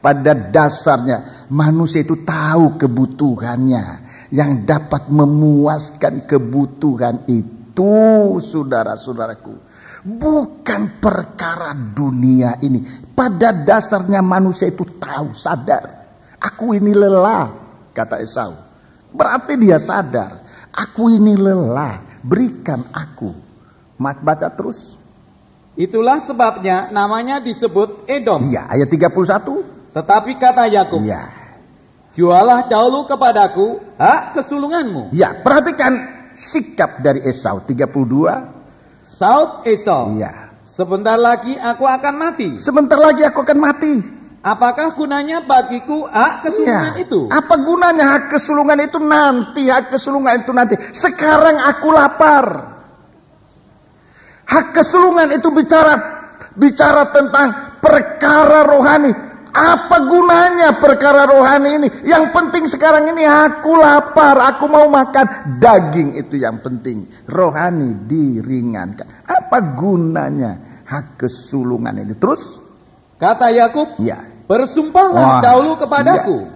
pada dasarnya manusia itu tahu kebutuhannya. Yang dapat memuaskan kebutuhan itu, saudara-saudaraku, bukan perkara dunia ini. Pada dasarnya manusia itu tahu, sadar. Aku ini lelah, kata Esau. Berarti dia sadar, aku ini lelah, berikan aku. Baca terus. Itulah sebabnya namanya disebut Edom. Iya, ayat 31. Tetapi kata Yakub, Iya. jualah dahulu kepadaku hak kesulunganmu. Ya, perhatikan sikap dari Esau 32. Saud Esau, Iya. sebentar lagi aku akan mati. Sebentar lagi aku akan mati. Apakah gunanya bagiku hak kesulungan Ya. itu? Apa gunanya hak kesulungan itu nanti? Hak kesulungan itu nanti. Sekarang aku lapar. Hak kesulungan itu bicara tentang perkara rohani. Apa gunanya perkara rohani ini? Yang penting sekarang ini aku lapar, aku mau makan daging, itu yang penting. Rohani diringankan. Apa gunanya hak kesulungan ini? Terus? Kata Yakub, Ya. bersumpahlah Wah, dahulu kepadaku.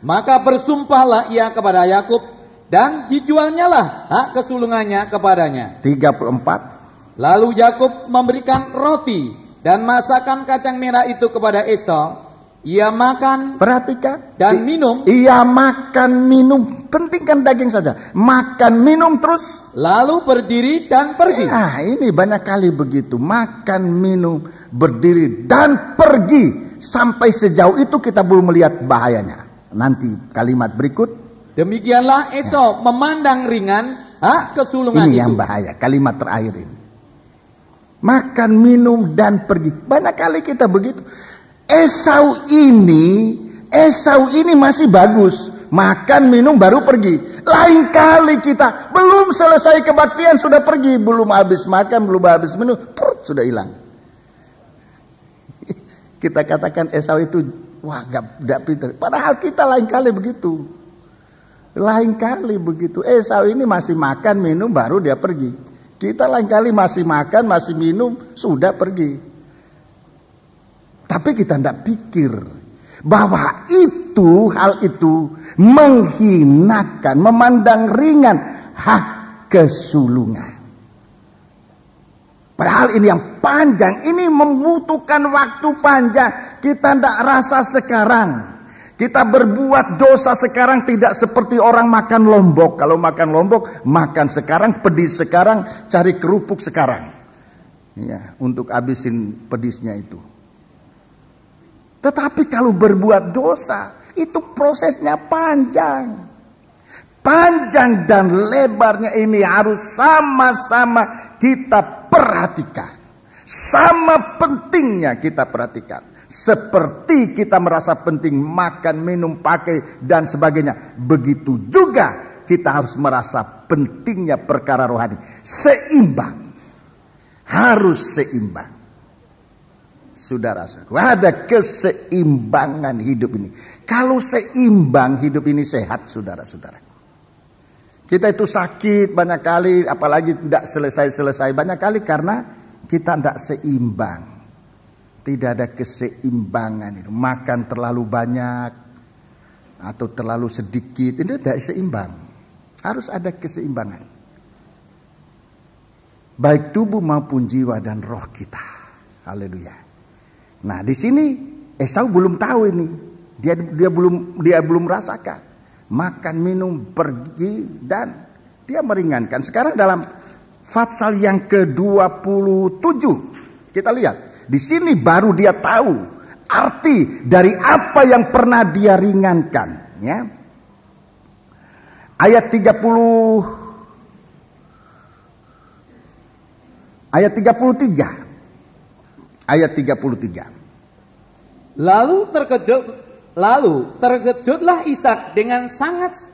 Maka bersumpahlah ia kepada Yakub, dan dijualnyalah hak kesulungannya kepadanya. 34. Lalu Yakub memberikan roti dan masakan kacang merah itu kepada Esau. Ia makan Perhatikan. dan minum, Ia makan minum. Pentingkan daging saja. Makan minum terus. lalu berdiri dan pergi. Ah, ini banyak kali begitu. Makan minum, berdiri dan pergi. Sampai sejauh itu kita belum melihat bahayanya. Nanti kalimat berikut. Demikianlah Esau memandang ringan hak kesulungan Ini itu. yang bahaya. Kalimat terakhir ini. Makan minum dan pergi. Banyak kali kita begitu. Esau ini masih bagus. Makan minum baru pergi. Lain kali kita belum selesai kebaktian sudah pergi. Belum habis makan, belum habis minum, sudah hilang. Kita katakan Esau itu wah gak pintar. Padahal kita lain kali begitu. Lain kali begitu. Esau ini masih makan minum baru dia pergi. Kita lain kali masih makan, masih minum, sudah pergi. Tapi kita tidak pikir bahwa hal itu menghinakan, memandang ringan hak kesulungan. Padahal ini yang panjang, ini membutuhkan waktu panjang. Kita tidak rasa sekarang. Kita berbuat dosa sekarang tidak seperti orang makan lombok. Kalau makan lombok, makan sekarang, pedis sekarang, cari kerupuk sekarang. Ya, untuk habisin pedisnya itu. Tetapi kalau berbuat dosa, itu prosesnya panjang. Panjang dan lebarnya ini harus sama-sama kita perhatikan. Sama pentingnya kita perhatikan. Seperti kita merasa penting makan, minum, pakai, dan sebagainya. Begitu juga kita harus merasa pentingnya perkara rohani. Seimbang. Harus seimbang. Saudara-saudara, ada keseimbangan hidup ini. Kalau seimbang hidup ini sehat, saudara-saudara. Kita itu sakit banyak kali, apalagi tidak selesai-selesai. Banyak kali karena kita tidak seimbang. Tidak ada keseimbangan itu. Makan terlalu banyak atau terlalu sedikit, itu tidak seimbang. Harus ada keseimbangan. Baik tubuh maupun jiwa dan roh kita. Haleluya. Nah, di sini Esau belum tahu ini. Dia belum merasakan. Makan, minum, pergi, dan dia meringankan. Sekarang dalam Fatsal yang ke-27 kita lihat. Di sini baru dia tahu arti dari apa yang pernah dia ringankan, ya. Ayat 33. Ayat 33. Lalu terkejutlah Ishak dengan sangat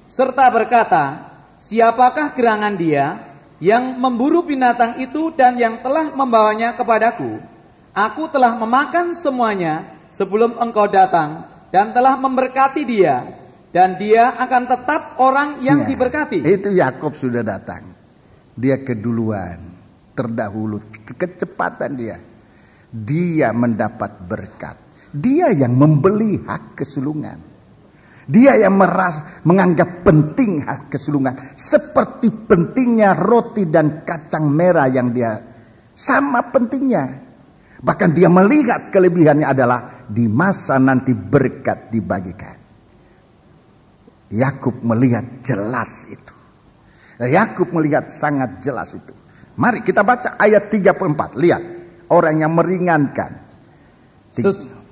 serta berkata, siapakah gerangan dia yang memburu binatang itu dan yang telah membawanya kepadaku? Aku telah memakan semuanya sebelum engkau datang dan telah memberkati dia, dan dia akan tetap orang yang diberkati. Itu Yakub sudah datang. Dia keduluan, terdahulu, kecepatan dia. Dia mendapat berkat. Dia yang membeli hak kesulungan. Dia yang menganggap penting hak kesulungan. Seperti pentingnya roti dan kacang merah yang dia sama pentingnya. Bahkan dia melihat kelebihannya adalah di masa nanti berkat dibagikan. Yakub melihat jelas itu. Yakub melihat sangat jelas itu. Mari kita baca ayat 34. Lihat, orang yang meringankan.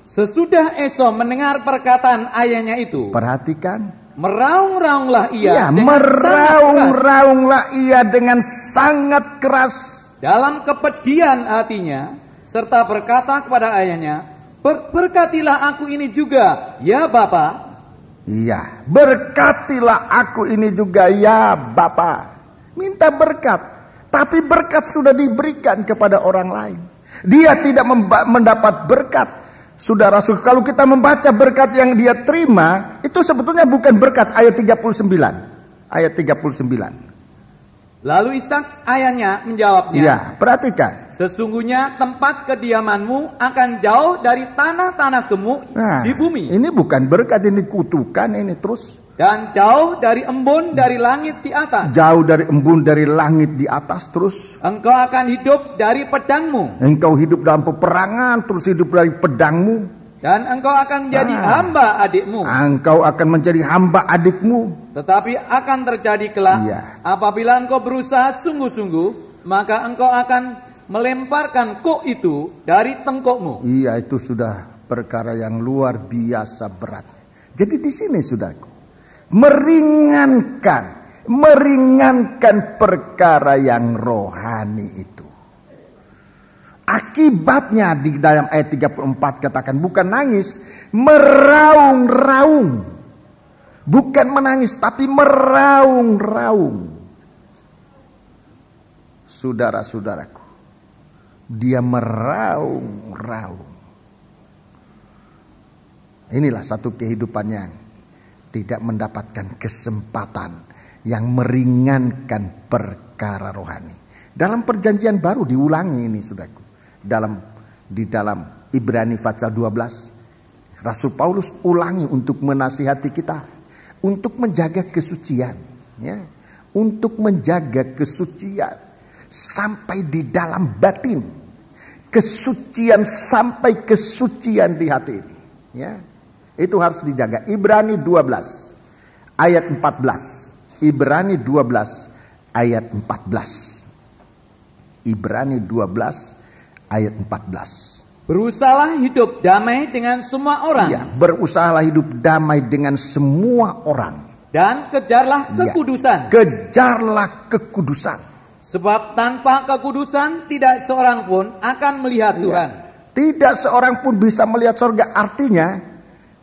Sesudah Esau mendengar perkataan ayahnya itu, perhatikan, meraung-raunglah ia dengan sangat keras dalam kepedihan hatinya, serta berkata kepada ayahnya, berkatilah aku ini juga, ya Bapa. Iya, berkatilah aku ini juga, ya Bapa. Minta berkat, tapi berkat sudah diberikan kepada orang lain. Dia tidak mendapat berkat. Saudara, kalau kita membaca berkat yang dia terima, itu sebetulnya bukan berkat. Ayat 39. Ayat 39. Lalu Ishak ayahnya menjawabnya, ya, perhatikan. Sesungguhnya tempat kediamanmu akan jauh dari tanah-tanah gemuk di bumi. Ini bukan berkat, ini kutukan ini terus. Dan jauh dari embun dari langit di atas. Jauh dari embun dari langit di atas terus. Engkau akan hidup dari pedangmu. Engkau hidup dalam peperangan, terus hidup dari pedangmu. Dan engkau akan menjadi hamba adikmu. Engkau akan menjadi hamba adikmu. Tetapi akan terjadi kelak, apabila engkau berusaha sungguh-sungguh, maka engkau akan melemparkan kuk itu dari tengkukmu. Iya, itu sudah perkara yang luar biasa berat. Jadi di sini saudaraku, meringankan perkara yang rohani itu. Akibatnya di dalam ayat 34 katakan bukan nangis, meraung-raung. Bukan menangis tapi meraung-raung. Saudara-saudaraku, dia meraung-raung. Inilah satu kehidupan yang tidak mendapatkan kesempatan yang meringankan perkara rohani. Dalam perjanjian baru diulangi ini, saudaraku. Di dalam Ibrani pasal 12, Rasul Paulus ulangi untuk menasihati kita, untuk menjaga kesucian, ya, untuk menjaga kesucian sampai di dalam batin, kesucian sampai kesucian di hati ini, ya, itu harus dijaga. Ibrani 12 ayat 14. Ibrani 12 ayat 14. Ibrani 12 ayat 14. Berusahalah hidup damai dengan semua orang. Ya, berusahalah hidup damai dengan semua orang. Dan kejarlah kekudusan. Kejarlah kekudusan. Sebab tanpa kekudusan tidak seorang pun akan melihat Tuhan. Tidak seorang pun bisa melihat surga. Artinya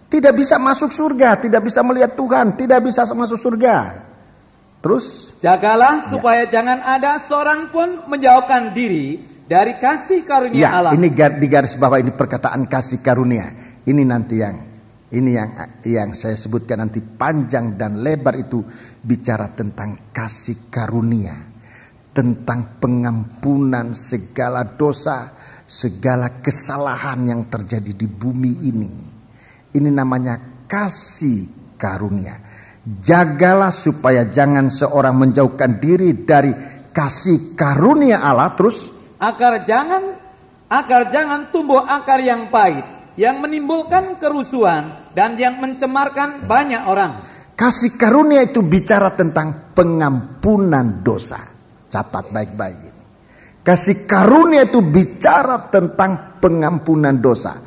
tidak bisa masuk surga, tidak bisa melihat Tuhan, tidak bisa masuk surga. Terus jagalah supaya jangan ada seorang pun menjauhkan diri dari kasih karunia Allah. Ini di garis bawah ini perkataan kasih karunia. Ini nanti yang saya sebutkan nanti panjang dan lebar itu bicara tentang kasih karunia, tentang pengampunan segala dosa, segala kesalahan yang terjadi di bumi ini. Ini namanya kasih karunia. Jagalah supaya jangan seorang menjauhkan diri dari kasih karunia Allah. Terus agar jangan tumbuh akar yang pahit yang menimbulkan kerusuhan dan yang mencemarkan banyak orang. Kasih karunia itu bicara tentang pengampunan dosa. Catat baik-baik ini. Kasih karunia itu bicara tentang pengampunan dosa.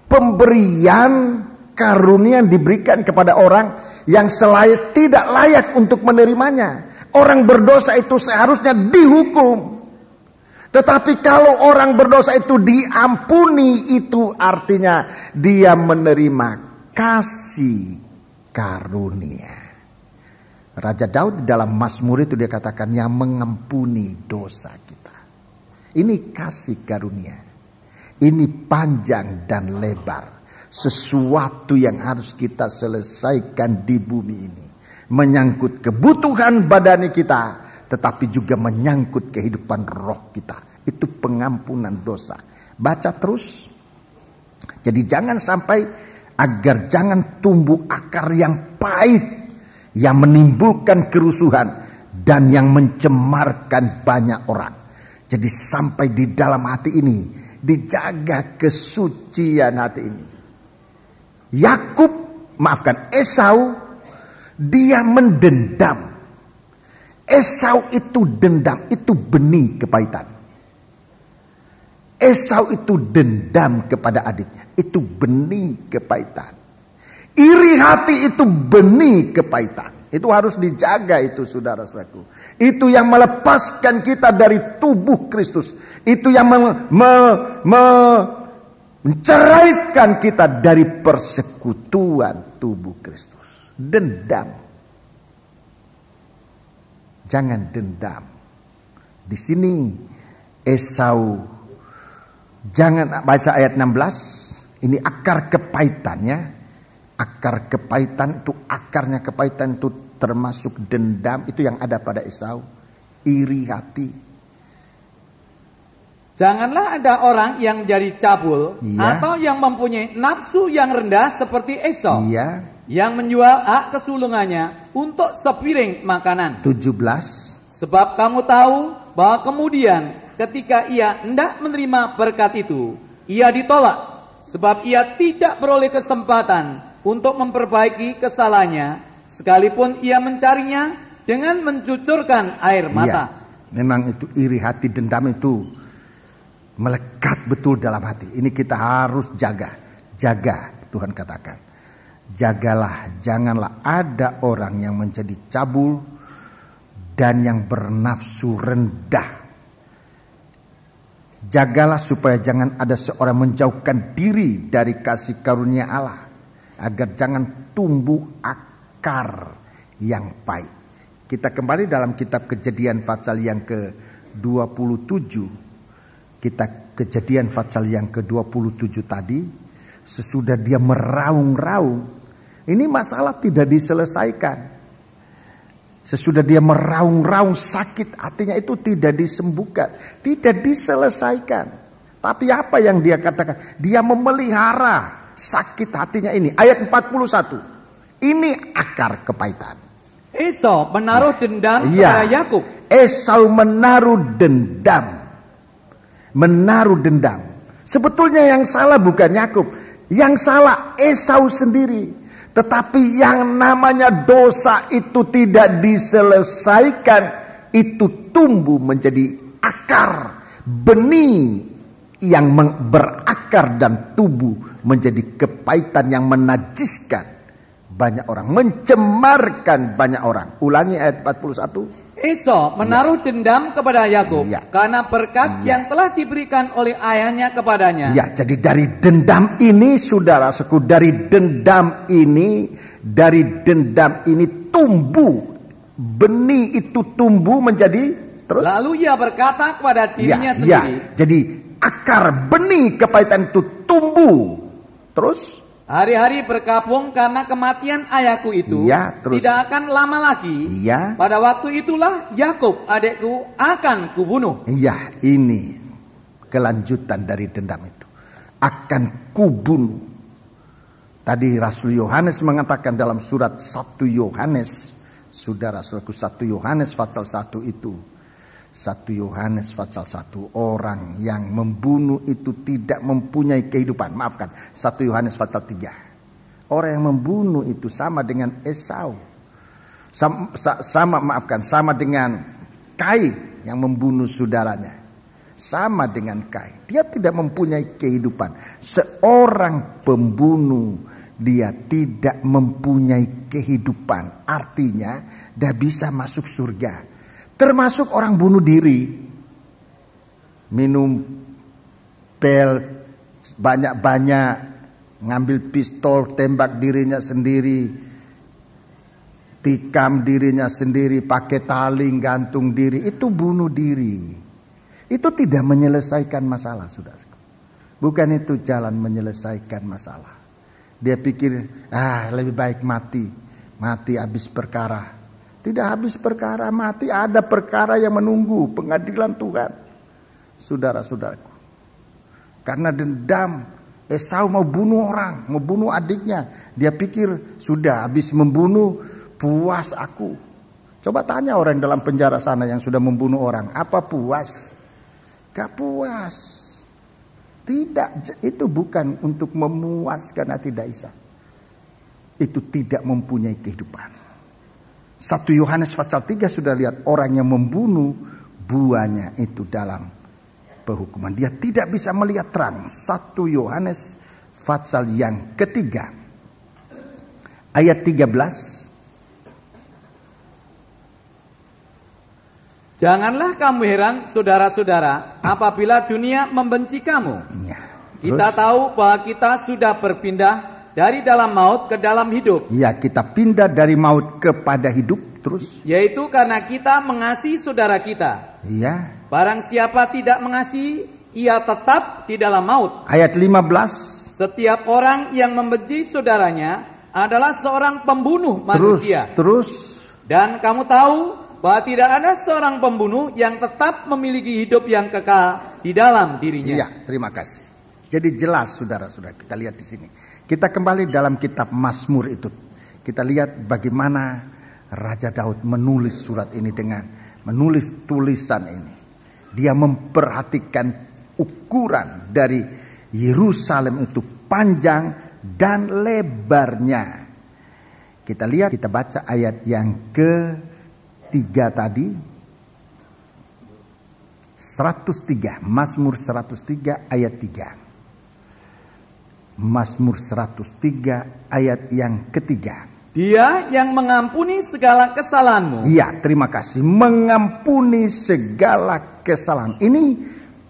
Pemberian karunia yang diberikan kepada orang yang tidak layak untuk menerimanya. Orang berdosa itu seharusnya dihukum. Tetapi kalau orang berdosa itu diampuni, itu artinya dia menerima kasih karunia. Raja Daud di dalam Mazmur itu dia katakan yang mengampuni dosa kita. Ini kasih karunia. Ini panjang dan lebar. Sesuatu yang harus kita selesaikan di bumi ini. Menyangkut kebutuhan badani kita, tetapi juga menyangkut kehidupan roh kita. Itu pengampunan dosa. Baca terus. Jadi jangan sampai, agar jangan tumbuh akar yang pahit, yang menimbulkan kerusuhan dan yang mencemarkan banyak orang. Jadi sampai di dalam hati ini dijaga kesucian hati ini. Esau, dia mendendam. Esau itu dendam, itu benih kepahitan. Esau itu dendam kepada adiknya, itu benih kepahitan. Iri hati itu benih kepahitan. Itu harus dijaga itu, saudara-saudaraku. Itu yang melepaskan kita dari tubuh Kristus. Itu yang menceraikan kita dari persekutuan tubuh Kristus. Dendam. Jangan dendam. Di sini Esau, jangan baca ayat 16. Ini akar kepahitannya. Akar kepahitan itu, akarnya kepahitan itu termasuk dendam. Itu yang ada pada Esau. Iri hati. Janganlah ada orang yang jadi cabul, atau yang mempunyai nafsu yang rendah seperti Esau, yang menjual hak kesulungannya untuk sepiring makanan. 17. Sebab kamu tahu bahwa kemudian ketika ia hendak menerima berkat itu, ia ditolak, sebab ia tidak beroleh kesempatan untuk memperbaiki kesalahannya, sekalipun ia mencarinya dengan mencucurkan air mata. Memang itu iri hati, dendam itu melekat betul dalam hati. Ini kita harus jaga. Jaga, Tuhan katakan. Jagalah, janganlah ada orang yang menjadi cabul dan yang bernafsu rendah. Jagalah supaya jangan ada seorang menjauhkan diri dari kasih karunia Allah, agar jangan tumbuh akar yang pahit. Kita kembali dalam kitab Kejadian pasal yang ke-27. Kita Kejadian pasal yang ke-27 tadi, sesudah dia meraung-raung, ini masalah tidak diselesaikan. Sesudah dia meraung-raung, sakit hatinya itu tidak disembuhkan, tidak diselesaikan. Tapi apa yang dia katakan? Dia memelihara sakit hatinya ini. Ayat 41. Ini akar kepahitan. Esau menaruh dendam kepada Yakub. Esau menaruh dendam. Menaruh dendam. Sebetulnya yang salah bukan Yakub, yang salah Esau sendiri. Tetapi yang namanya dosa itu tidak diselesaikan, itu tumbuh menjadi akar, benih yang berakar dan tumbuh menjadi kepahitan yang menajiskan banyak orang, mencemarkan banyak orang. Ulangi ayat 41. Esau menaruh dendam kepada Yakub karena berkat yang telah diberikan oleh ayahnya kepadanya. Jadi dari dendam ini, saudara-saudaraku, dari dendam ini tumbuh, benih itu tumbuh menjadi terus. Lalu ia berkata kepada dirinya sendiri. Jadi akar benih kepahitan itu tumbuh terus. Hari-hari berkabung karena kematian ayahku itu tidak akan lama lagi. Pada waktu itulah Yakub adikku akan kubunuh. Ini kelanjutan dari dendam itu. Akan kubunuh. Tadi Rasul Yohanes mengatakan dalam surat 1 Yohanes, saudara-saudaraku, 1 Yohanes pasal 1 itu, 1 Yohanes pasal 1, orang yang membunuh itu tidak mempunyai kehidupan. Maafkan, 1 Yohanes pasal 3. Orang yang membunuh itu sama dengan Esau. Sama dengan Kain yang membunuh saudaranya. Sama dengan Kain. Dia tidak mempunyai kehidupan. Seorang pembunuh, dia tidak mempunyai kehidupan. Artinya dia bisa masuk surga. Termasuk orang bunuh diri. Minum pil banyak-banyak, ngambil pistol, tembak dirinya sendiri, tikam dirinya sendiri, pakai tali gantung diri, itu bunuh diri. Itu tidak menyelesaikan masalah, saudara. Bukan itu jalan menyelesaikan masalah. Dia pikir, lebih baik mati habis perkara. Tidak habis perkara, mati ada perkara yang menunggu, pengadilan Tuhan. Saudara-saudaraku, karena dendam, Esau mau bunuh orang, mau bunuh adiknya. Dia pikir sudah habis membunuh, puas aku. Coba tanya orang dalam penjara sana yang sudah membunuh orang, apa puas? Gak puas. Tidak, itu bukan untuk memuaskan hati Daisa. Itu tidak mempunyai kehidupan. 1 Yohanes pasal 3 sudah lihat, orang yang membunuh buahnya itu dalam penghukuman. Dia tidak bisa melihat terang. 1 Yohanes pasal yang ketiga ayat 13. Janganlah kamu heran, saudara-saudara, apabila dunia membenci kamu. Ya, kita tahu bahwa kita sudah berpindah dari dalam maut ke dalam hidup. Ya, kita pindah dari maut kepada hidup. Terus? Yaitu karena kita mengasihi saudara kita. Iya. Barang siapa tidak mengasihi, ia tetap di dalam maut. Ayat 15. Setiap orang yang membenci saudaranya adalah seorang pembunuh manusia. Terus. Dan kamu tahu bahwa tidak ada seorang pembunuh yang tetap memiliki hidup yang kekal di dalam dirinya. Iya, terima kasih. Jadi jelas, saudara-saudara, kita lihat di sini. Kita kembali dalam kitab Mazmur itu. Kita lihat bagaimana Raja Daud menulis surat ini menulis tulisan ini. Dia memperhatikan ukuran dari Yerusalem itu panjang dan lebarnya. Kita lihat, kita baca ayat yang ke-3 tadi. 103, Mazmur 103 ayat 3. Mazmur 103 ayat yang ketiga. Dia yang mengampuni segala kesalahanmu. Iya, terima kasih. Mengampuni segala kesalahan. Ini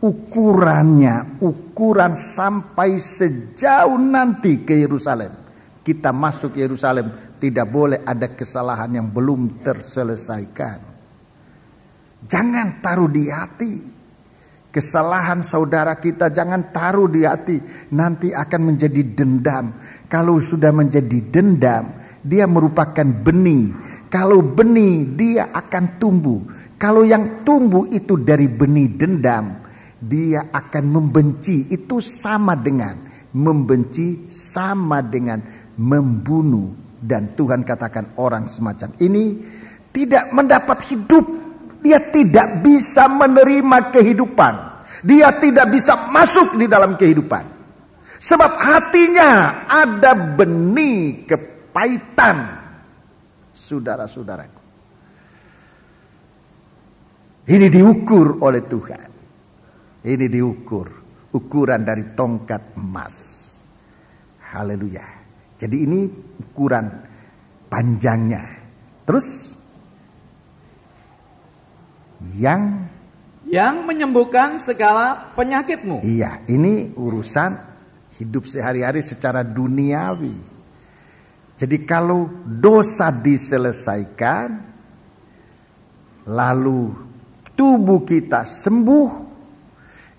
ukurannya, ukuran sampai sejauh nanti ke Yerusalem. Kita masuk Yerusalem, tidak boleh ada kesalahan yang belum terselesaikan. Jangan taruh di hati. Kesalahan saudara kita jangan taruh di hati. Nanti akan menjadi dendam. Kalau sudah menjadi dendam, dia merupakan benih. Kalau benih, dia akan tumbuh. Kalau yang tumbuh itu dari benih dendam, dia akan membenci. Itu sama dengan membenci, sama dengan membunuh. Dan Tuhan katakan orang semacam ini tidak mendapat hidup. Dia tidak bisa menerima kehidupan. Dia tidak bisa masuk di dalam kehidupan. Sebab hatinya ada benih kepahitan. Saudara-saudaraku. Ini diukur oleh Tuhan. Ini diukur. Ukuran dari tongkat emas. Haleluya. Jadi ini ukuran panjangnya. Terus yang menyembuhkan segala penyakitmu. Iya, ini urusan hidup sehari-hari secara duniawi. Jadi kalau dosa diselesaikan, lalu tubuh kita sembuh,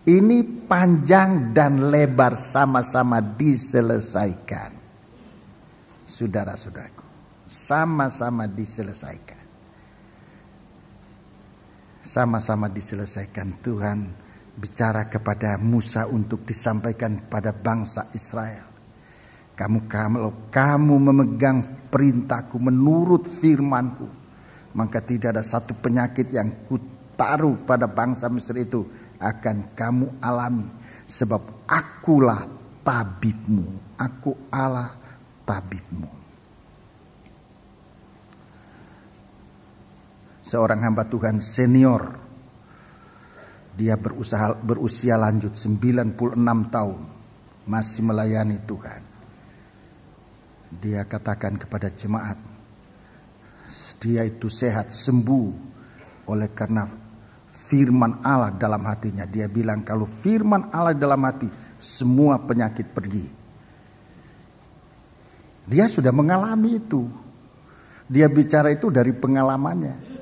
ini panjang dan lebar sama-sama diselesaikan. Saudara-saudaraku, sama-sama diselesaikan. Sama-sama diselesaikan. Tuhan bicara kepada Musa untuk disampaikan pada bangsa Israel. Kalau kamu memegang perintahku menurut firmanku, maka tidak ada satu penyakit yang taruh pada bangsa Mesir itu akan kamu alami. Sebab akulah tabibmu, aku Allah tabibmu. Seorang hamba Tuhan senior, dia berusia lanjut 96 tahun, masih melayani Tuhan. Dia katakan kepada jemaat, dia itu sehat, sembuh oleh karena firman Allah dalam hatinya. Dia bilang kalau firman Allah dalam hati, semua penyakit pergi. Dia sudah mengalami itu. Dia bicara itu dari pengalamannya.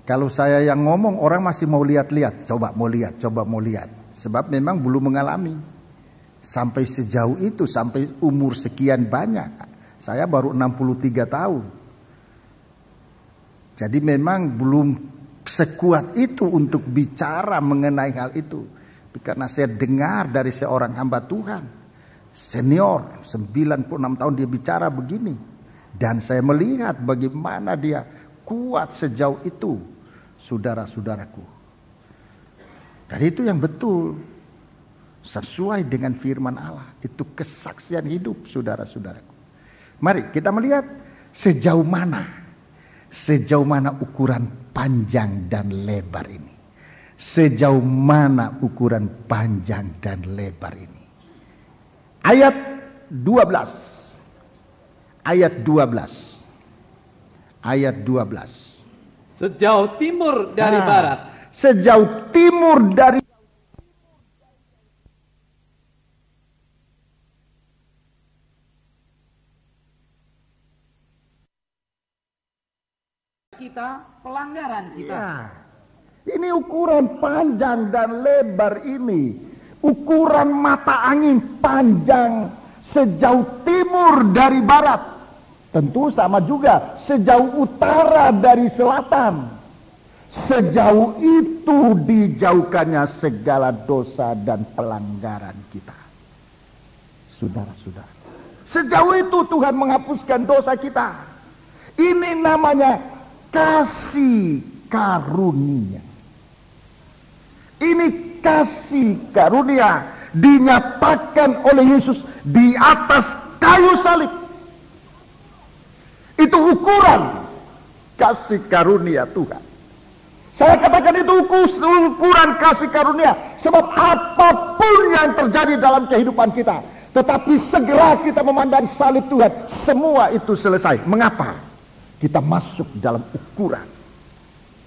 Kalau saya yang ngomong, orang masih mau lihat-lihat. Coba mau lihat. Sebab memang belum mengalami. Sampai sejauh itu, sampai umur sekian banyak. Saya baru 63 tahun. Jadi memang belum sekuat itu untuk bicara mengenai hal itu. Karena saya dengar dari seorang hamba Tuhan. Senior, 96 tahun dia bicara begini. Dan saya melihat bagaimana dia kuat sejauh itu. Saudara-saudaraku. Dan itu yang betul. Sesuai dengan firman Allah. Itu kesaksian hidup saudara-saudaraku. Mari kita melihat sejauh mana ukuran panjang dan lebar ini. Sejauh mana ukuran panjang dan lebar ini. Ayat 12. Ayat 12. Ayat 12. Sejauh timur dari barat. Sejauh timur dari kita, pelanggaran kita. Ya. Ini ukuran panjang dan lebar ini. Ukuran mata angin panjang sejauh timur dari barat. Tentu sama juga sejauh utara dari selatan. Sejauh itu dijauhkannya segala dosa dan pelanggaran kita. Saudara-saudara. Sejauh itu Tuhan menghapuskan dosa kita. Ini namanya kasih karunia. Ini kasih karunia dinyatakan oleh Yesus di atas kayu salib. Itu ukuran kasih karunia Tuhan. Saya katakan itu ukuran kasih karunia. Sebab apapun yang terjadi dalam kehidupan kita, tetapi segera kita memandang salib Tuhan, semua itu selesai. Mengapa? Kita masuk dalam ukuran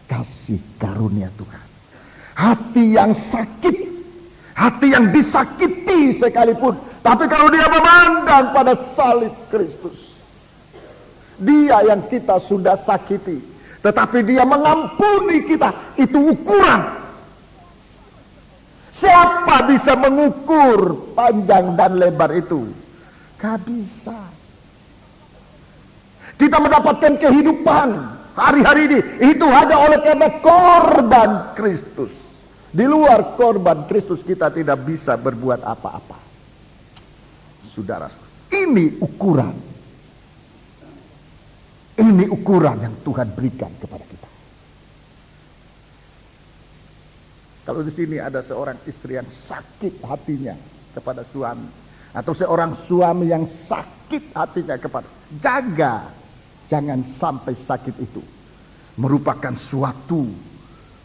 kasih karunia Tuhan. Hati yang sakit, hati yang disakiti sekalipun, tapi kalau dia memandang pada salib Kristus, dia yang kita sudah sakiti, tetapi dia mengampuni kita. Itu ukuran. Siapa bisa mengukur panjang dan lebar itu? Gak bisa. Kita mendapatkan kehidupan hari-hari ini itu hanya oleh karena korban Kristus. Di luar korban Kristus kita tidak bisa berbuat apa-apa. Saudara, ini ukuran. Ini ukuran yang Tuhan berikan kepada kita. Kalau di sini ada seorang istri yang sakit hatinya kepada suami, atau seorang suami yang sakit hatinya kepada, jaga, jangan sampai sakit itu merupakan suatu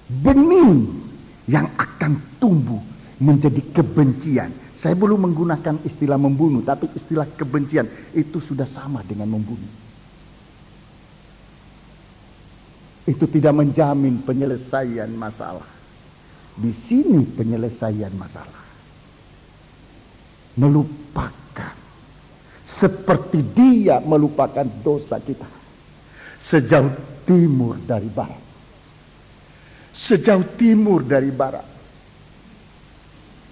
benih yang akan tumbuh menjadi kebencian. Saya belum menggunakan istilah membunuh, tapi istilah kebencian itu sudah sama dengan membunuh. Itu tidak menjamin penyelesaian masalah. Di sini penyelesaian masalah. Melupakan. Seperti dia melupakan dosa kita. Sejauh timur dari barat. Sejauh timur dari barat.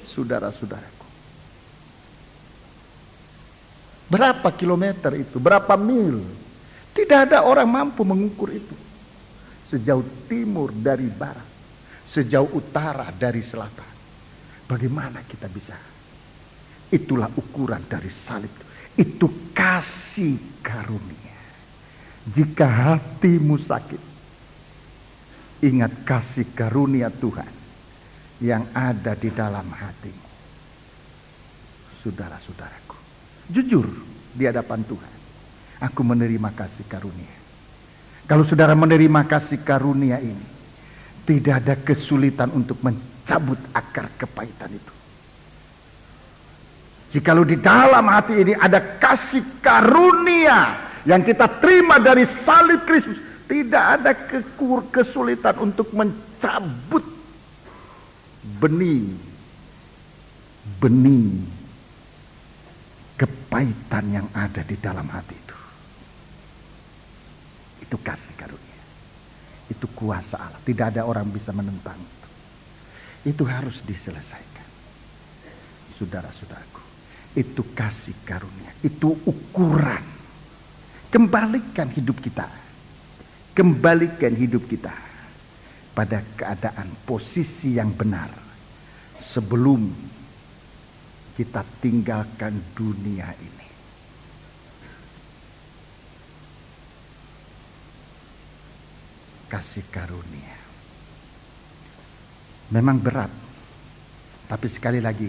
Saudara-saudaraku. Berapa kilometer itu? Berapa mil? Tidak ada orang mampu mengukur itu. Sejauh timur dari barat, sejauh utara dari selatan. Bagaimana kita bisa? Itulah ukuran dari salib. Itu kasih karunia. Jika hatimu sakit, Ingat kasih karunia Tuhan yang ada di dalam hatimu. Saudara-saudaraku, jujur di hadapan Tuhan, aku menerima kasih karunia. Kalau saudara menerima kasih karunia ini, tidak ada kesulitan untuk mencabut akar kepahitan itu. Jikalau di dalam hati ini ada kasih karunia yang kita terima dari salib Kristus, tidak ada kesulitan untuk mencabut benih kepahitan yang ada di dalam hati itu. Itu kasih karunia. Itu kuasa Allah. Tidak ada orang bisa menentang itu. Itu harus diselesaikan. Saudara-saudaraku, itu kasih karunia. Itu ukuran. Kembalikan hidup kita. Kembalikan hidup kita pada keadaan posisi yang benar sebelum kita tinggalkan dunia ini. Kasih karunia memang berat, tapi sekali lagi,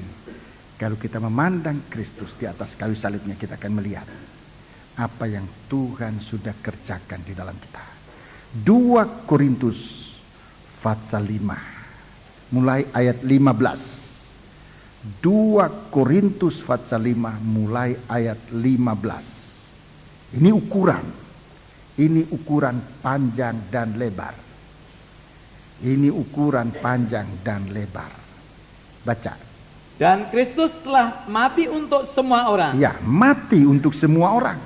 kalau kita memandang Kristus di atas kayu salibnya, kita akan melihat apa yang Tuhan sudah kerjakan di dalam kita. 2 Korintus pasal 5 mulai ayat 15. 2 Korintus pasal 5 mulai ayat 15. Ini ukuran panjang dan lebar. Ini ukuran panjang dan lebar. Baca. Dan Kristus telah mati untuk semua orang. Ya, mati untuk semua orang.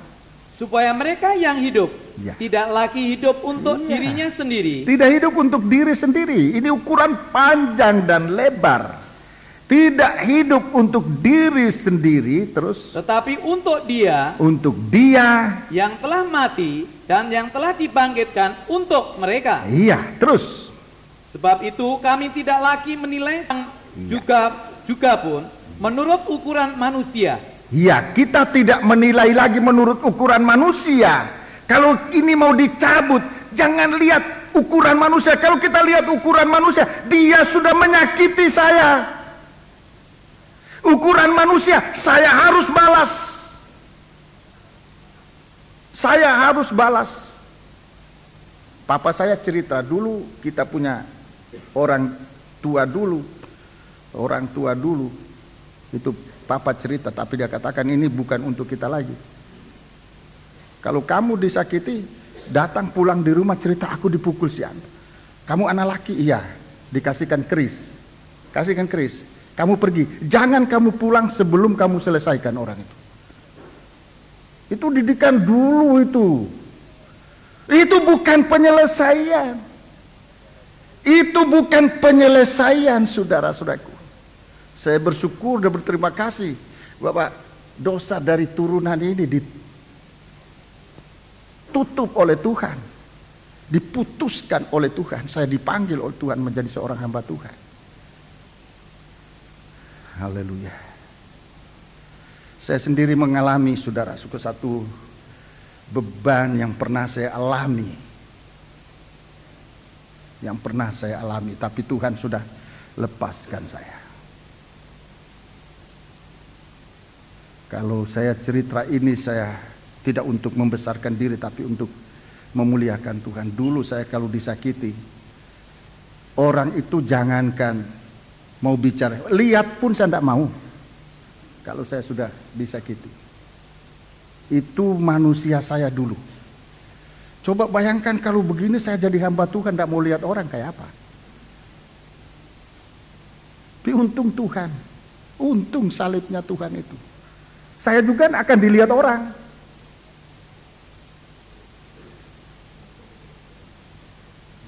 Supaya mereka yang hidup Ya. tidak lagi hidup untuk dirinya sendiri. Tidak hidup untuk diri sendiri. Ini ukuran panjang dan lebar. Tidak hidup untuk diri sendiri terus. Tetapi untuk Dia. Untuk Dia. Yang telah mati dan yang telah dibangkitkan untuk mereka. Iya, terus. Sebab itu kami tidak lagi menilai juga pun menurut ukuran manusia. Ya, kita tidak menilai lagi menurut ukuran manusia. Kalau ini mau dicabut, jangan lihat ukuran manusia. Kalau kita lihat ukuran manusia, dia sudah menyakiti saya. Ukuran manusia, saya harus balas. Saya harus balas. Papa saya cerita dulu, kita punya orang tua dulu. Itu Papa cerita, tapi dia katakan ini bukan untuk kita lagi. Kalau kamu disakiti, datang pulang di rumah cerita, aku dipukul siang. Kamu anak laki, iya, dikasihkan keris. Kasihkan keris. Kamu pergi, jangan kamu pulang sebelum kamu selesaikan orang itu. Itu didikan dulu itu. Itu bukan penyelesaian. Itu bukan penyelesaian, saudara-saudaraku. Saya bersyukur dan berterima kasih Bapak, dosa dari turunan ini ditutup oleh Tuhan, diputuskan oleh Tuhan. Saya dipanggil oleh Tuhan menjadi seorang hamba Tuhan. Haleluya. Saya sendiri mengalami, saudara, satu beban yang pernah saya alami. Tapi Tuhan sudah lepaskan saya. Kalau saya cerita ini, saya tidak untuk membesarkan diri, tapi untuk memuliakan Tuhan. Dulu saya kalau disakiti, orang itu jangankan mau bicara, lihat pun saya tidak mau. Kalau saya sudah disakiti, itu manusia saya dulu. Coba bayangkan kalau begini saya jadi hamba Tuhan, tidak mau lihat orang kayak apa. Tapi untung Tuhan, untung salibnya Tuhan itu. Saya juga akan dilihat orang.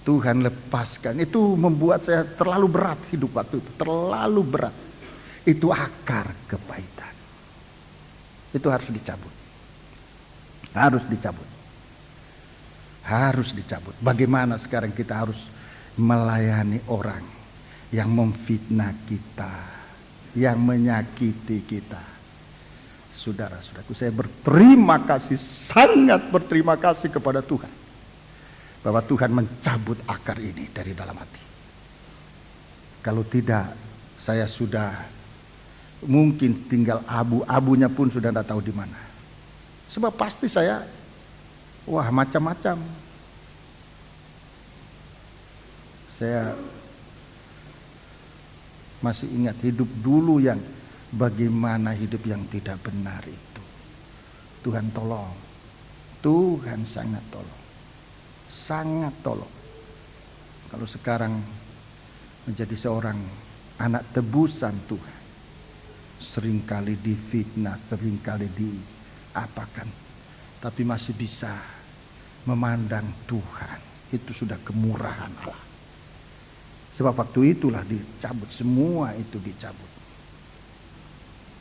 Tuhan lepaskan. Itu membuat saya terlalu berat hidup waktu itu. Terlalu berat. Itu akar kepahitan. Itu harus dicabut. Harus dicabut. Harus dicabut. Bagaimana sekarang kita harus melayani orang yang memfitnah kita, yang menyakiti kita. Saudara-saudaraku, saya berterima kasih, sangat berterima kasih kepada Tuhan. bahwa Tuhan mencabut akar ini dari dalam hati. Kalau tidak, saya sudah mungkin tinggal abu-abunya pun sudah tidak tahu di mana. Sebab pasti saya, macam-macam. Saya masih ingat hidup dulu yang bagaimana hidup yang tidak benar itu. Tuhan tolong. Tuhan sangat tolong. Sangat tolong. Kalau sekarang menjadi seorang anak tebusan Tuhan, seringkali difitnah, seringkali diapakan, tapi masih bisa memandang Tuhan. Itu sudah kemurahan Allah. Sebab waktu itulah dicabut, semua itu dicabut.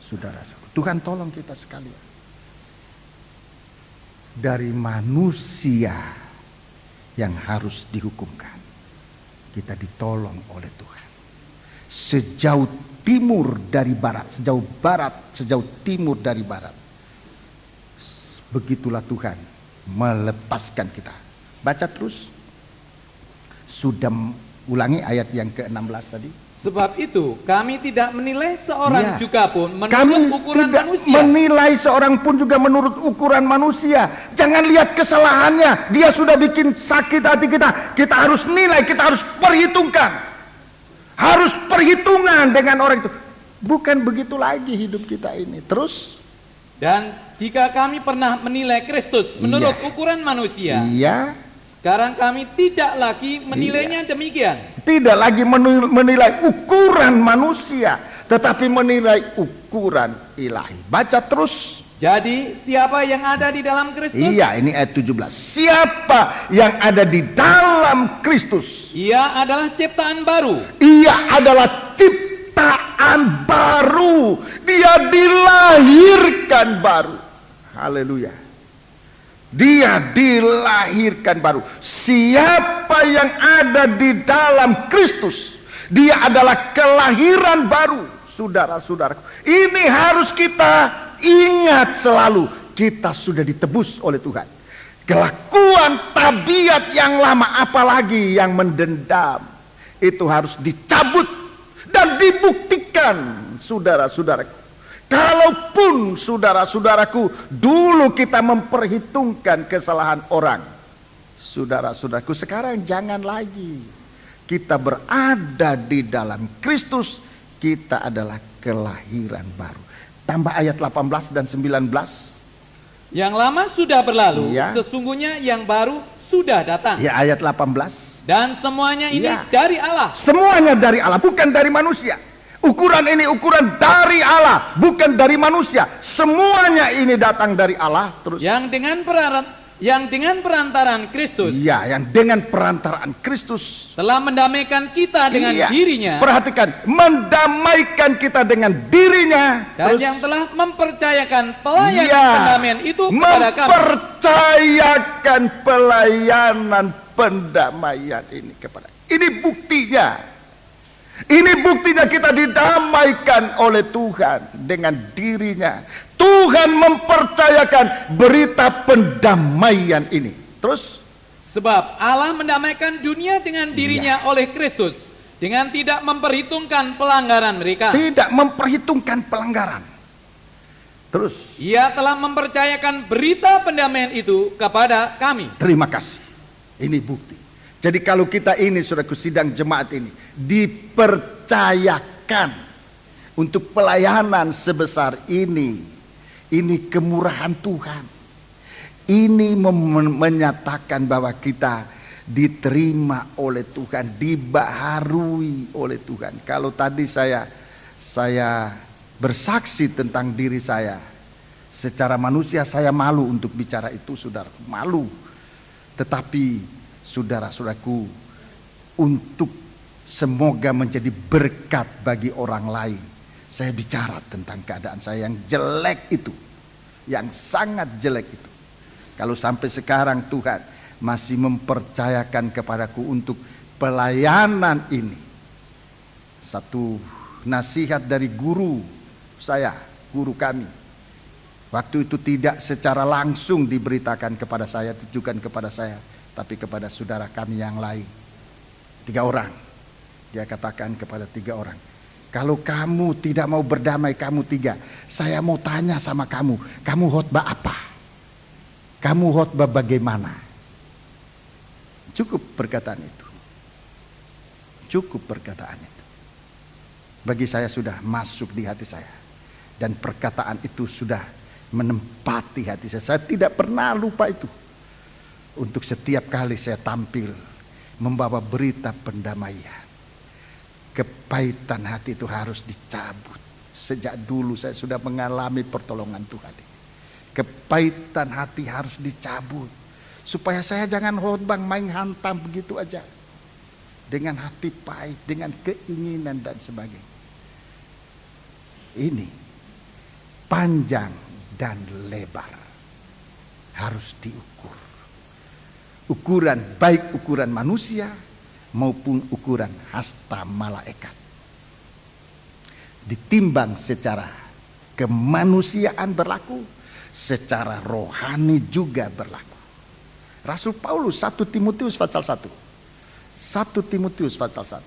Saudara, Tuhan tolong kita sekalian. Dari manusia yang harus dihukumkan, kita ditolong oleh Tuhan. Sejauh timur dari barat, sejauh barat, sejauh timur dari barat, begitulah Tuhan melepaskan kita. Baca terus. Sudah ulangi ayat yang ke-16 tadi. Sebab itu kami tidak menilai seorang juga pun menurut kami ukuran tidak manusia. menilai seorang pun juga menurut ukuran manusia. Jangan lihat kesalahannya. Dia sudah bikin sakit hati kita. Kita harus nilai, kita harus perhitungkan. Harus perhitungan dengan orang itu. Bukan begitu lagi hidup kita ini. Terus. Dan jika kami pernah menilai Kristus menurut ukuran manusia, sekarang kami tidak lagi menilainya demikian. Tidak lagi menilai ukuran manusia, tetapi menilai ukuran ilahi. Baca terus. Jadi siapa yang ada di dalam Kristus? Iya, ini ayat 17. Siapa yang ada di dalam Kristus? Ia adalah ciptaan baru. Ia adalah ciptaan baru. Dia dilahirkan baru. Haleluya. Dia dilahirkan baru. Siapa yang ada di dalam Kristus, dia adalah kelahiran baru. Saudara-saudaraku, ini harus kita ingat selalu. Kita sudah ditebus oleh Tuhan. Kelakuan tabiat yang lama, apalagi yang mendendam, itu harus dicabut dan dibuktikan, saudara-saudaraku. Kalaupun saudara-saudaraku dulu kita memperhitungkan kesalahan orang, saudara-saudaraku, sekarang jangan lagi. Kita berada di dalam Kristus, kita adalah kelahiran baru. Tambah ayat 18 dan 19. Yang lama sudah berlalu, sesungguhnya yang baru sudah datang. Ya, ayat 18. Dan semuanya ini dari Allah. Semuanya dari Allah, bukan dari manusia. Ukuran ini ukuran dari Allah, bukan dari manusia. Semuanya ini datang dari Allah. Terus. Yang dengan perantaraan Kristus. Iya, yang dengan perantaraan Kristus telah mendamaikan kita dengan dirinya. Perhatikan, mendamaikan kita dengan dirinya. Dan terus, yang telah mempercayakan pelayanan pendamaian itu kepada kami. Mempercayakan pelayanan pendamaian ini kepada. Ini buktinya. Ini buktinya kita didamaikan oleh Tuhan dengan dirinya. Tuhan mempercayakan berita pendamaian ini. Terus, sebab Allah mendamaikan dunia dengan dirinya oleh Kristus, dengan tidak memperhitungkan pelanggaran mereka. Tidak memperhitungkan pelanggaran. Terus, Ia telah mempercayakan berita pendamaian itu kepada kami. Terima kasih. Ini bukti. Jadi kalau kita ini, saudaraku, sidang jemaat ini dipercayakan untuk pelayanan sebesar ini kemurahan Tuhan. Ini menyatakan bahwa kita diterima oleh Tuhan, dibaharui oleh Tuhan. Kalau tadi saya bersaksi tentang diri saya, secara manusia saya malu untuk bicara itu, saudara, malu. Tetapi saudara-saudaraku, untuk semoga menjadi berkat bagi orang lain, saya bicara tentang keadaan saya yang jelek itu, yang sangat jelek itu. Kalau sampai sekarang Tuhan masih mempercayakan kepadaku untuk pelayanan ini, satu nasihat dari guru saya, guru kami, waktu itu tidak secara langsung diberitakan kepada saya, ditujukan kepada saya. tapi kepada saudara kami yang lain. 3 orang. Dia katakan kepada 3 orang, kalau kamu tidak mau berdamai kamu 3, saya mau tanya sama kamu khotbah apa? Kamu khotbah bagaimana? Cukup perkataan itu. Cukup perkataan itu. Bagi saya sudah masuk di hati saya. Dan perkataan itu sudah menempati hati saya. Saya tidak pernah lupa itu. Untuk setiap kali saya tampil membawa berita pendamaian. Kepahitan hati itu harus dicabut. Sejak dulu saya sudah mengalami pertolongan Tuhan. Kepahitan hati harus dicabut. Supaya saya jangan khotbah main hantam begitu aja. Dengan hati pahit, dengan keinginan dan sebagainya. Ini panjang dan lebar harus diukur. Ukuran, baik ukuran manusia maupun ukuran hasta malaikat. Ditimbang secara kemanusiaan berlaku, secara rohani juga berlaku. Rasul Paulus 1 Timotius pasal 1. 1 Timotius pasal 1.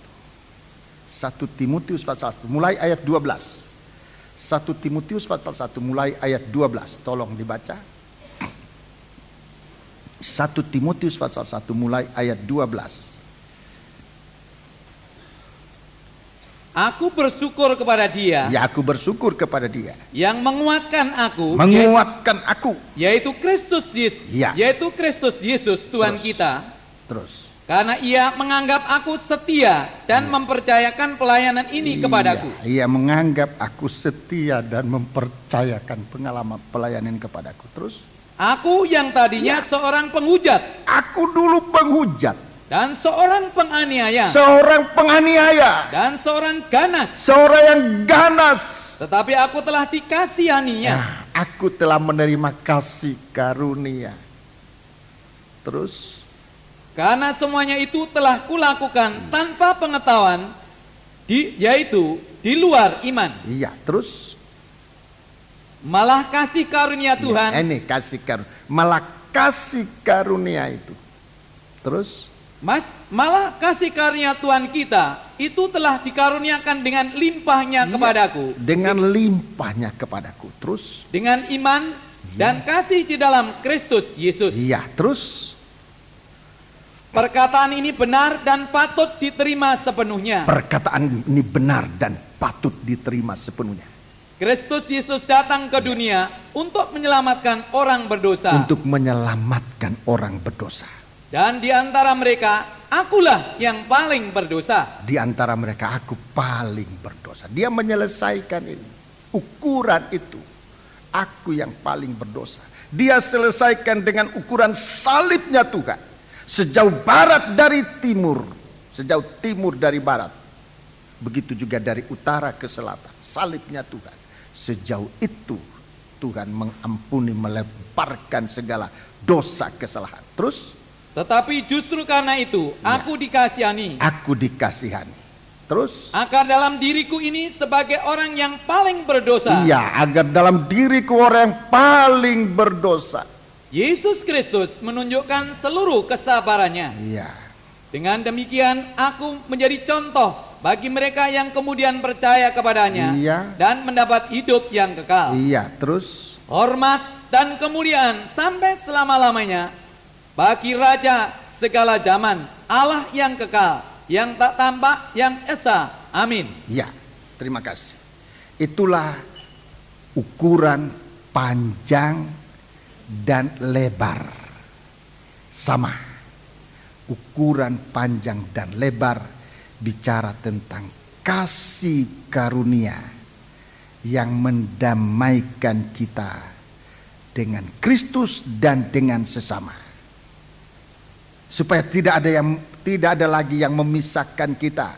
1 Timotius pasal 1 mulai ayat 12. 1 Timotius pasal 1 mulai ayat 12. Tolong dibaca. 1 Timotius pasal 1 mulai ayat 12. Aku bersyukur kepada Dia. Ya, aku bersyukur kepada Dia Yang menguatkan aku. Yaitu Kristus Yesus. Ya. Yaitu Kristus Yesus Tuhan kita. Terus. Karena Ia menganggap aku setia dan mempercayakan pelayanan ini kepadaku. Ia menganggap aku setia dan mempercayakan pelayanan kepadaku. Terus. Aku yang tadinya seorang penghujat. Aku dulu penghujat. Dan seorang penganiaya. Dan seorang ganas. Seorang yang ganas. Tetapi aku telah dikasihaninya. Aku telah menerima kasih karunia. Terus. Karena semuanya itu telah kulakukan tanpa pengetahuan, yaitu di luar iman. Iya, terus. Malah kasih karunia Tuhan. Ini kasih karunia. Malah kasih karunia itu. Terus. Malah kasih karunia Tuhan kita itu telah dikaruniakan dengan limpahnya kepadaku. Dengan limpahnya kepadaku. Terus. Dengan iman dan kasih di dalam Kristus Yesus. Iya, terus. Perkataan ini benar dan patut diterima sepenuhnya. Perkataan ini benar dan patut diterima sepenuhnya. Kristus Yesus datang ke dunia untuk menyelamatkan orang berdosa. Untuk menyelamatkan orang berdosa. Dan di antara mereka, akulah yang paling berdosa. Di antara mereka, aku paling berdosa. Dia menyelesaikan ini. Ukuran itu. Aku yang paling berdosa. Dia selesaikan dengan ukuran salibnya Tuhan. Sejauh barat dari timur. Sejauh timur dari barat. Begitu juga dari utara ke selatan. Salibnya Tuhan. Sejauh itu Tuhan mengampuni, melemparkan segala dosa kesalahan. Terus. Tetapi justru karena itu aku dikasihani. Aku dikasihani. Terus. Agar dalam diriku ini sebagai orang yang paling berdosa. Iya, agar dalam diriku orang yang paling berdosa. Yesus Kristus menunjukkan seluruh kesabarannya. Iya. Dengan demikian aku menjadi contoh bagi mereka yang kemudian percaya kepadanya. Iya. Dan mendapat hidup yang kekal. Iya, terus. Hormat dan kemuliaan sampai selama-lamanya bagi Raja segala zaman, Allah yang kekal, yang tak tampak, yang esa. Amin. Ya, terima kasih. Itulah ukuran panjang dan lebar. Sama. Ukuran panjang dan lebar bicara tentang kasih karunia yang mendamaikan kita dengan Kristus dan dengan sesama. Supaya tidak ada lagi yang memisahkan kita,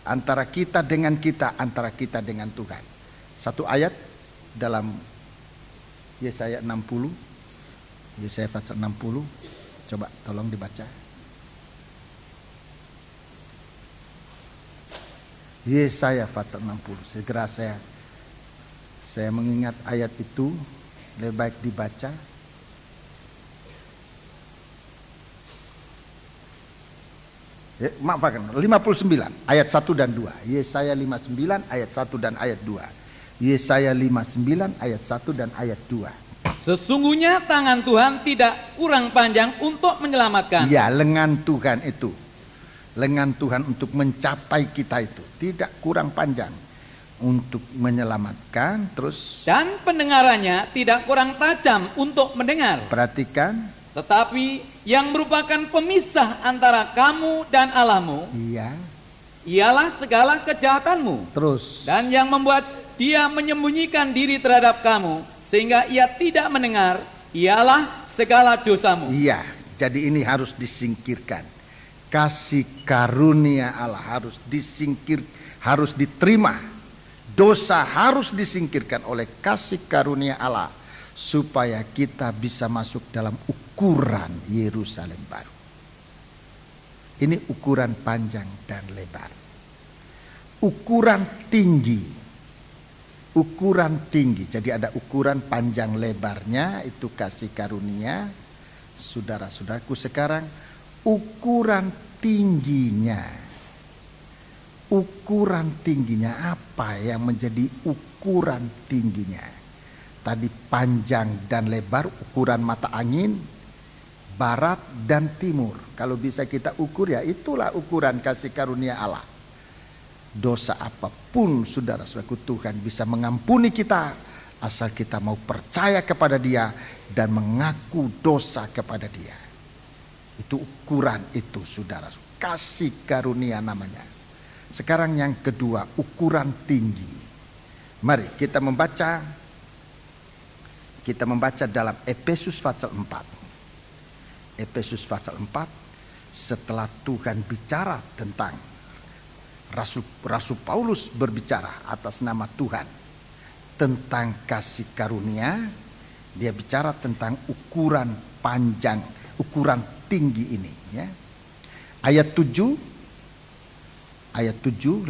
antara kita dengan kita, antara kita dengan Tuhan. Satu ayat dalam Yesaya 60. Yesaya pasal 60. Coba tolong dibaca. Yesaya pasal 60. Segera saya mengingat ayat itu, lebih baik dibaca. Maafkan, 59 ayat 1 dan 2. Yesaya 59 ayat 1 dan ayat 2. Yesaya 59 ayat 1 dan ayat 2. Sesungguhnya tangan Tuhan tidak kurang panjang untuk menyelamatkan. Ya, lengan Tuhan itu. Lengan Tuhan untuk mencapai kita itu tidak kurang panjang untuk menyelamatkan. Terus, dan pendengarannya tidak kurang tajam untuk mendengar. Perhatikan. Tetapi yang merupakan pemisah antara kamu dan Allahmu, iya, ialah segala kejahatanmu. Terus. Dan yang membuat dia menyembunyikan diri terhadap kamu sehingga ia tidak mendengar, ialah segala dosamu. Iya, jadi ini harus disingkirkan. Kasih karunia Allah harus harus diterima. Dosa harus disingkirkan oleh kasih karunia Allah, supaya kita bisa masuk dalam ukuran Yerusalem baru. Ini ukuran panjang dan lebar. Ukuran tinggi. Ukuran tinggi. Jadi ada ukuran panjang lebarnya, itu kasih karunia. Saudara-saudaraku, sekarang ukuran tingginya. Ukuran tingginya apa yang menjadi ukuran tingginya? Tadi panjang dan lebar, ukuran mata angin, barat dan timur. Kalau bisa kita ukur, ya itulah ukuran kasih karunia Allah. Dosa apapun, saudara-saudaraku, Tuhan bisa mengampuni kita, asal kita mau percaya kepada Dia dan mengaku dosa kepada Dia. Itu ukuran itu, saudara. Kasih karunia namanya. Sekarang yang kedua, ukuran tinggi. Mari kita membaca dalam Efesus pasal 4. Efesus pasal 4, setelah Tuhan bicara tentang Rasul Paulus berbicara atas nama Tuhan tentang kasih karunia, dia bicara tentang ukuran panjang, ukuran tinggi ini, ya. Ayat 7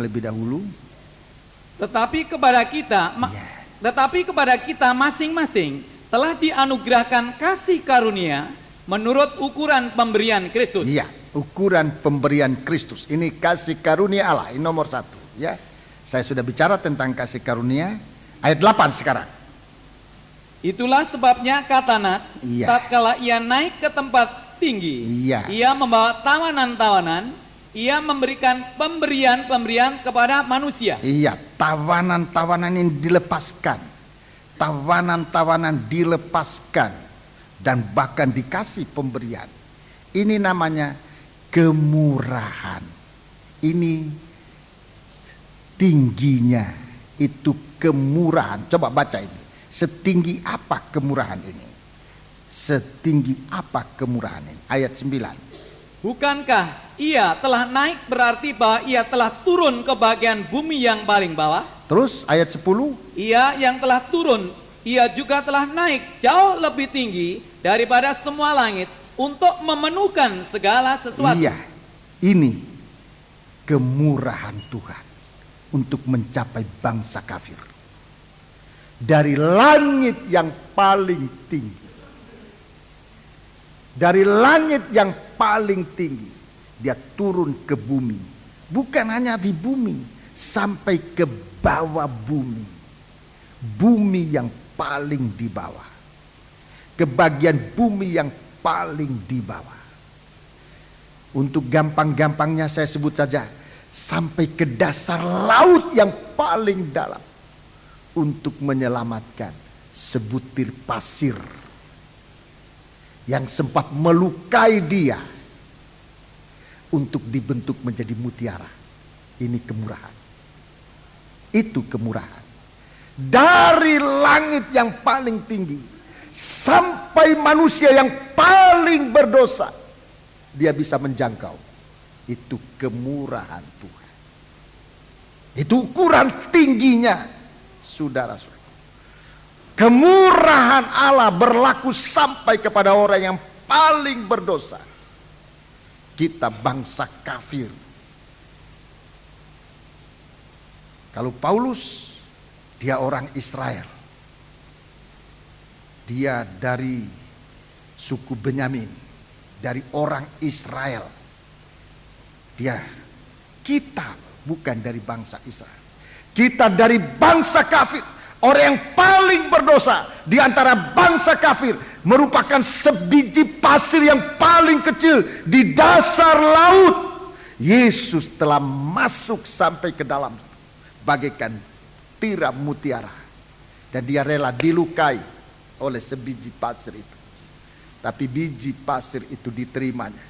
lebih dahulu. Tetapi kepada kita masing-masing telah dianugerahkan kasih karunia menurut ukuran pemberian Kristus. Iya, ukuran pemberian Kristus. Ini kasih karunia Allah, ini nomor 1, ya. Saya sudah bicara tentang kasih karunia. Ayat 8 sekarang. Itulah sebabnya kata Nas, tatkala ia naik ke tempat tinggi, ia membawa tawanan-tawanan, ia memberikan pemberian-pemberian kepada manusia. Iya, tawanan-tawanan ini dilepaskan. Tawanan-tawanan dilepaskan dan bahkan dikasih pemberian. Ini namanya kemurahan. Ini tingginya itu kemurahan. Coba baca ini. Setinggi apa kemurahan ini? Setinggi apa kemurahan ini? Ayat 9. Bukankah ia telah naik berarti bahwa ia telah turun ke bagian bumi yang paling bawah? Terus ayat 10. Ia yang telah turun, ia juga telah naik jauh lebih tinggi daripada semua langit untuk memenuhkan segala sesuatu. Iya, ini kemurahan Tuhan untuk mencapai bangsa kafir. Dari langit yang paling tinggi. Dari langit yang paling tinggi, dia turun ke bumi. Bukan hanya di bumi, sampai ke bawah bumi. Bumi yang paling di bawah. Ke bagian bumi yang paling di bawah. Untuk gampang-gampangnya saya sebut saja, sampai ke dasar laut yang paling dalam. Untuk menyelamatkan sebutir pasir yang sempat melukai dia untuk dibentuk menjadi mutiara. Ini kemurahan. Itu kemurahan. Dari langit yang paling tinggi sampai manusia yang paling berdosa, dia bisa menjangkau. Itu kemurahan Tuhan. Itu ukuran tingginya, saudara-saudara. Kemurahan Allah berlaku sampai kepada orang yang paling berdosa. Kita bangsa kafir. Kalau Paulus, dia orang Israel. Dia dari suku Benyamin, dari orang Israel. Kita bukan dari bangsa Israel. Kita dari bangsa kafir. Orang yang paling berdosa di antara bangsa kafir, merupakan sebiji pasir yang paling kecil di dasar laut. Yesus telah masuk sampai ke dalam, bagaikan tiram mutiara, dan dia rela dilukai oleh sebiji pasir itu. Tapi biji pasir itu diterimanya,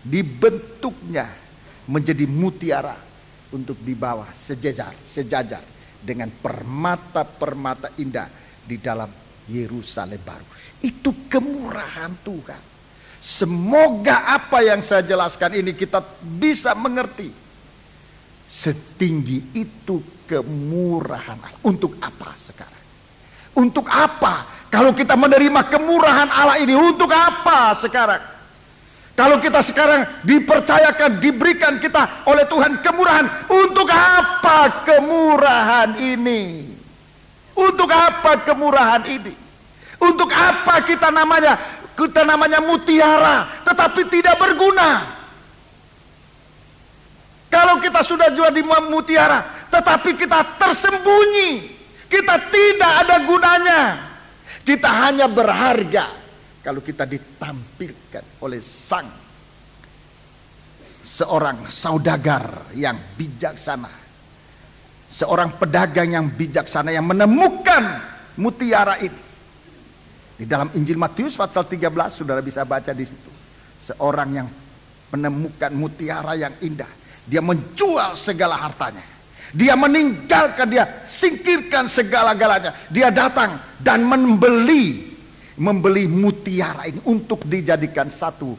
dibentuknya menjadi mutiara untuk dibawa sejajar dengan permata-permata indah di dalam Yerusalem baru. Itu kemurahan Tuhan. Semoga apa yang saya jelaskan ini kita bisa mengerti. Setinggi itu kemurahan Allah. Untuk apa sekarang? Untuk apa? Kalau kita menerima kemurahan Allah ini, untuk apa sekarang? Kalau kita sekarang dipercayakan, diberikan kita oleh Tuhan kemurahan, untuk apa kemurahan ini? Untuk apa kemurahan ini? Untuk apa kita namanya mutiara, tetapi tidak berguna? Kalau kita sudah jual di mutiara, tetapi kita tersembunyi, kita tidak ada gunanya. Kita hanya berharga kalau kita ditampilkan oleh seorang saudagar yang bijaksana, seorang pedagang yang bijaksana yang menemukan mutiara ini. Di dalam Injil Matius pasal 13 saudara bisa baca di situ. Seorang yang menemukan mutiara yang indah, dia menjual segala hartanya. Dia meninggalkan, dia singkirkan segala-galanya. Dia datang dan membeli mutiara ini untuk dijadikan satu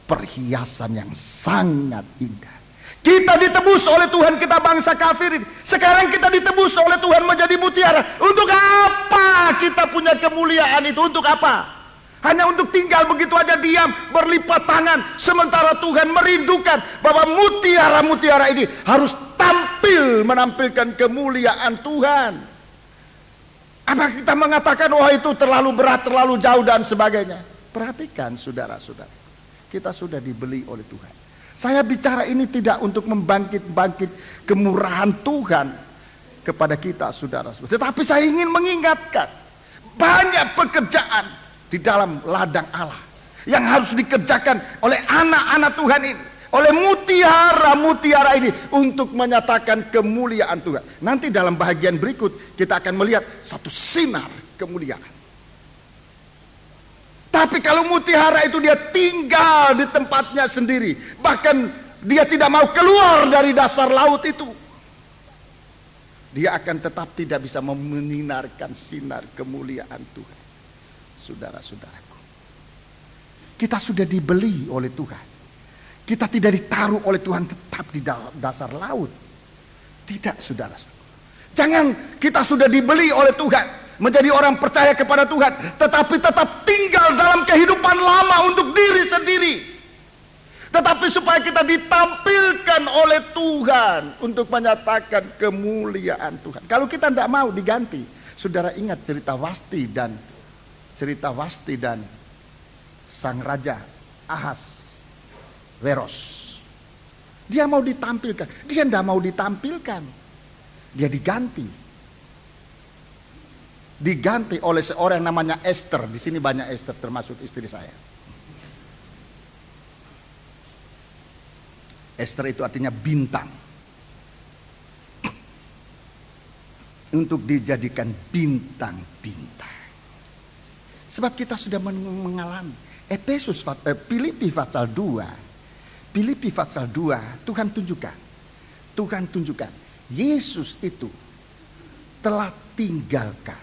perhiasan yang sangat indah. Kita ditebus oleh Tuhan, kita bangsa kafir ini. Sekarang kita ditebus oleh Tuhan menjadi mutiara. Untuk apa kita punya kemuliaan itu? Untuk apa? Hanya untuk tinggal begitu aja diam, berlipat tangan, sementara Tuhan merindukan bahwa mutiara-mutiara ini harus tampil menampilkan kemuliaan Tuhan. Apa kita mengatakan wah itu terlalu berat, terlalu jauh dan sebagainya? Perhatikan saudara-saudara, kita sudah dibeli oleh Tuhan. Saya bicara ini tidak untuk membangkit kemurahan Tuhan kepada kita saudara-saudara, tetapi saya ingin mengingatkan banyak pekerjaan di dalam ladang Allah yang harus dikerjakan oleh anak-anak Tuhan ini, oleh mutiara-mutiara ini untuk menyatakan kemuliaan Tuhan. Nanti dalam bahagian berikut kita akan melihat satu sinar kemuliaan. Tapi kalau mutiara itu dia tinggal di tempatnya sendiri, bahkan dia tidak mau keluar dari dasar laut itu, dia akan tetap tidak bisa menyinarkan sinar kemuliaan Tuhan. Saudara-saudaraku, kita sudah dibeli oleh Tuhan. Kita tidak ditaruh oleh Tuhan tetap di dasar laut. Tidak, saudara-saudara. Jangan kita sudah dibeli oleh Tuhan menjadi orang percaya kepada Tuhan, tetapi tetap tinggal dalam kehidupan lama untuk diri sendiri. Tetapi supaya kita ditampilkan oleh Tuhan untuk menyatakan kemuliaan Tuhan. Kalau kita tidak mau diganti, saudara ingat cerita Wasti dan sang raja Ahasveros. Dia mau ditampilkan, dia tidak mau ditampilkan, dia diganti oleh seorang namanya Esther. Di sini banyak Esther, termasuk istri saya. Esther itu artinya bintang. Untuk dijadikan bintang-bintang. Sebab kita sudah mengalami Filipi pasal 2. Filipi pasal 2 Tuhan tunjukkan Yesus itu telah tinggalkan.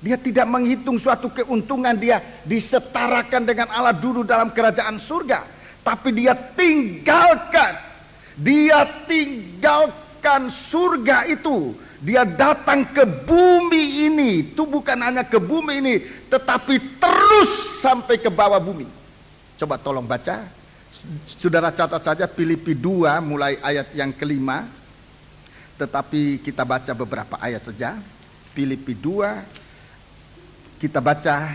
Dia tidak menghitung suatu keuntungan dia disetarakan dengan Allah dulu dalam kerajaan surga, tapi dia tinggalkan surga itu. Dia datang ke bumi ini. Itu bukan hanya ke bumi ini, tetapi terus sampai ke bawah bumi. Coba tolong baca. Saudara catat saja Filipi 2 mulai ayat yang kelima. Tetapi kita baca beberapa ayat saja. Filipi 2, kita baca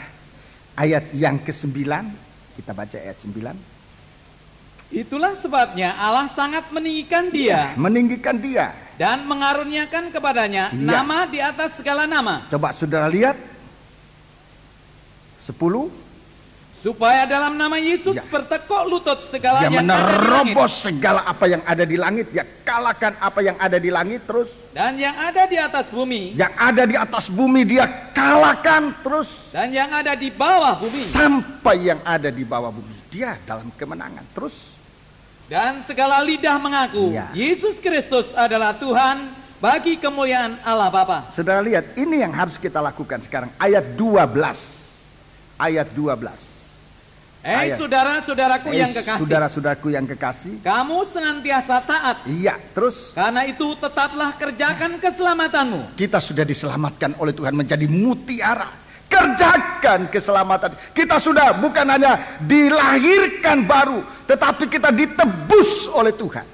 ayat yang ke-9. Kita baca ayat 9. Itulah sebabnya Allah sangat meninggikan dia Meninggikan dia. dan mengaruniakan kepadanya Ya. nama di atas segala nama, Coba saudara lihat 10. supaya dalam nama Yesus Ya. bertekuk lutut segala Dia yang ada di langit menerobos segala apa yang ada di langit. Dia kalahkan apa yang ada di langit. Terus dan yang ada di atas bumi yang ada di atas bumi dia kalahkan. Terus dan yang ada di bawah bumi, sampai yang ada di bawah bumi. Dia dalam kemenangan. Terus dan segala lidah mengaku Ya. Yesus Kristus adalah Tuhan bagi kemuliaan Allah Bapa. saudara lihat, ini yang harus kita lakukan sekarang. Ayat 12. Ayat 12. Ayat. Saudara-saudaraku yang kekasih, Saudara-saudaraku yang kekasih. kamu senantiasa taat. Iya, terus Karena itu tetaplah kerjakan keselamatanmu. kita sudah diselamatkan oleh Tuhan menjadi mutiara. Kerjakan keselamatan. Kita sudah bukan hanya dilahirkan baru, tetapi kita ditebus oleh Tuhan.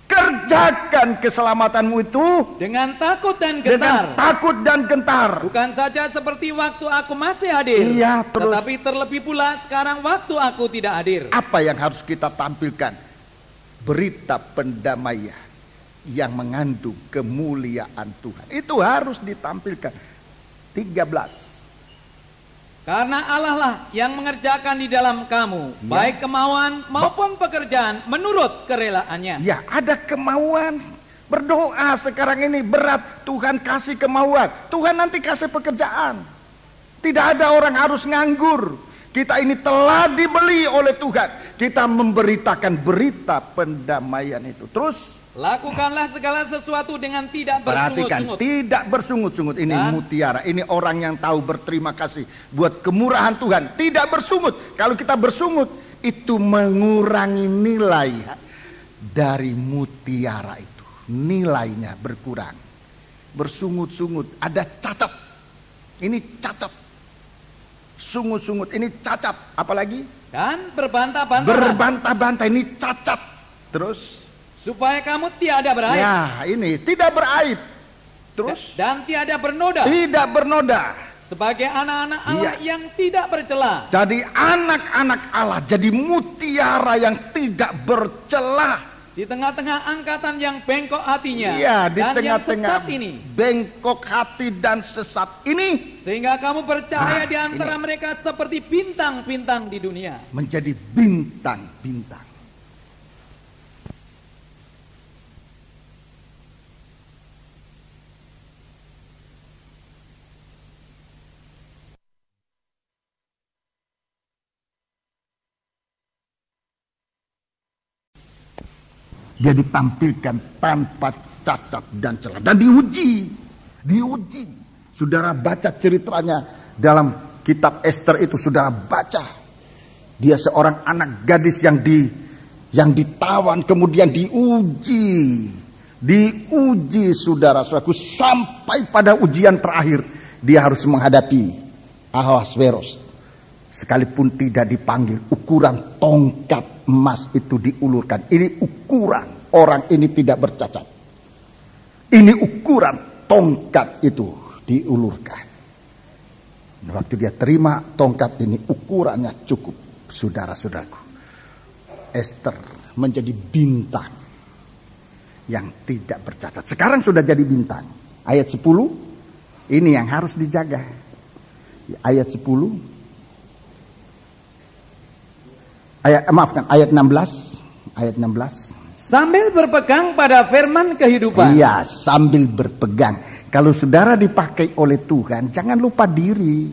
Kerjakan keselamatanmu itu Dengan takut dan dengan gentar. takut dan gentar. Bukan saja seperti waktu aku masih hadir. Iya, terus. Tetapi terlebih pula sekarang waktu aku tidak hadir. Apa yang harus kita tampilkan? Berita pendamaian yang mengandung kemuliaan Tuhan. Itu harus ditampilkan. 13. Karena Allah lah yang mengerjakan di dalam kamu, Ya. baik kemauan maupun pekerjaan menurut kerelaannya. Ya, ada kemauan. Berdoa sekarang ini berat. Tuhan kasih kemauan. Tuhan nanti kasih pekerjaan. Tidak ada orang harus nganggur. Kita ini telah dibeli oleh Tuhan. Kita memberitakan berita pendamaian itu. Terus Lakukanlah segala sesuatu dengan tidak perhatikan, bersungut-sungut. tidak bersungut-sungut. Ini Dan- mutiara. Ini orang yang tahu berterima kasih buat kemurahan Tuhan. Tidak bersungut. Kalau kita bersungut, itu mengurangi nilai dari mutiara itu. Nilainya berkurang. Bersungut-sungut, ada cacat. Ini cacat. Sungut-sungut, ini cacat. Apalagi? Dan berbantah-bantahan, Berbantah-bantah, ini cacat. Terus? supaya kamu tiada beraib Ya, ini tidak beraib. Terus? dan tiada bernoda, Tidak bernoda. sebagai anak-anak Allah Iya. yang tidak bercela. Jadi anak-anak Allah, jadi mutiara yang tidak bercelah. Di tengah-tengah angkatan yang bengkok hatinya Iya, di dan yang tengah-tengah sesat ini, bengkok hati dan sesat ini sehingga kamu bercahaya Nah, di antara mereka seperti bintang-bintang di dunia. menjadi bintang-bintang. Dia ditampilkan tanpa cacat dan celah dan diuji. Saudara baca ceritanya dalam kitab Ester itu, saudara baca. Dia seorang anak gadis yang ditawan kemudian diuji saudara-saudaraku sampai pada ujian terakhir dia harus menghadapi Ahasveros. Sekalipun tidak dipanggil, ukuran tongkat emas itu diulurkan. Ini ukuran orang ini tidak bercacat. Ini ukuran tongkat itu diulurkan. Waktu dia terima tongkat ini, ukurannya cukup, saudara-saudaraku. Ester menjadi bintang yang tidak bercacat. Sekarang sudah jadi bintang. Ayat 10, ini yang harus dijaga. Ayat 10. Ayat 16. Ayat 16. Sambil berpegang pada firman kehidupan. Iya, sambil berpegang. Kalau saudara dipakai oleh Tuhan, jangan lupa diri.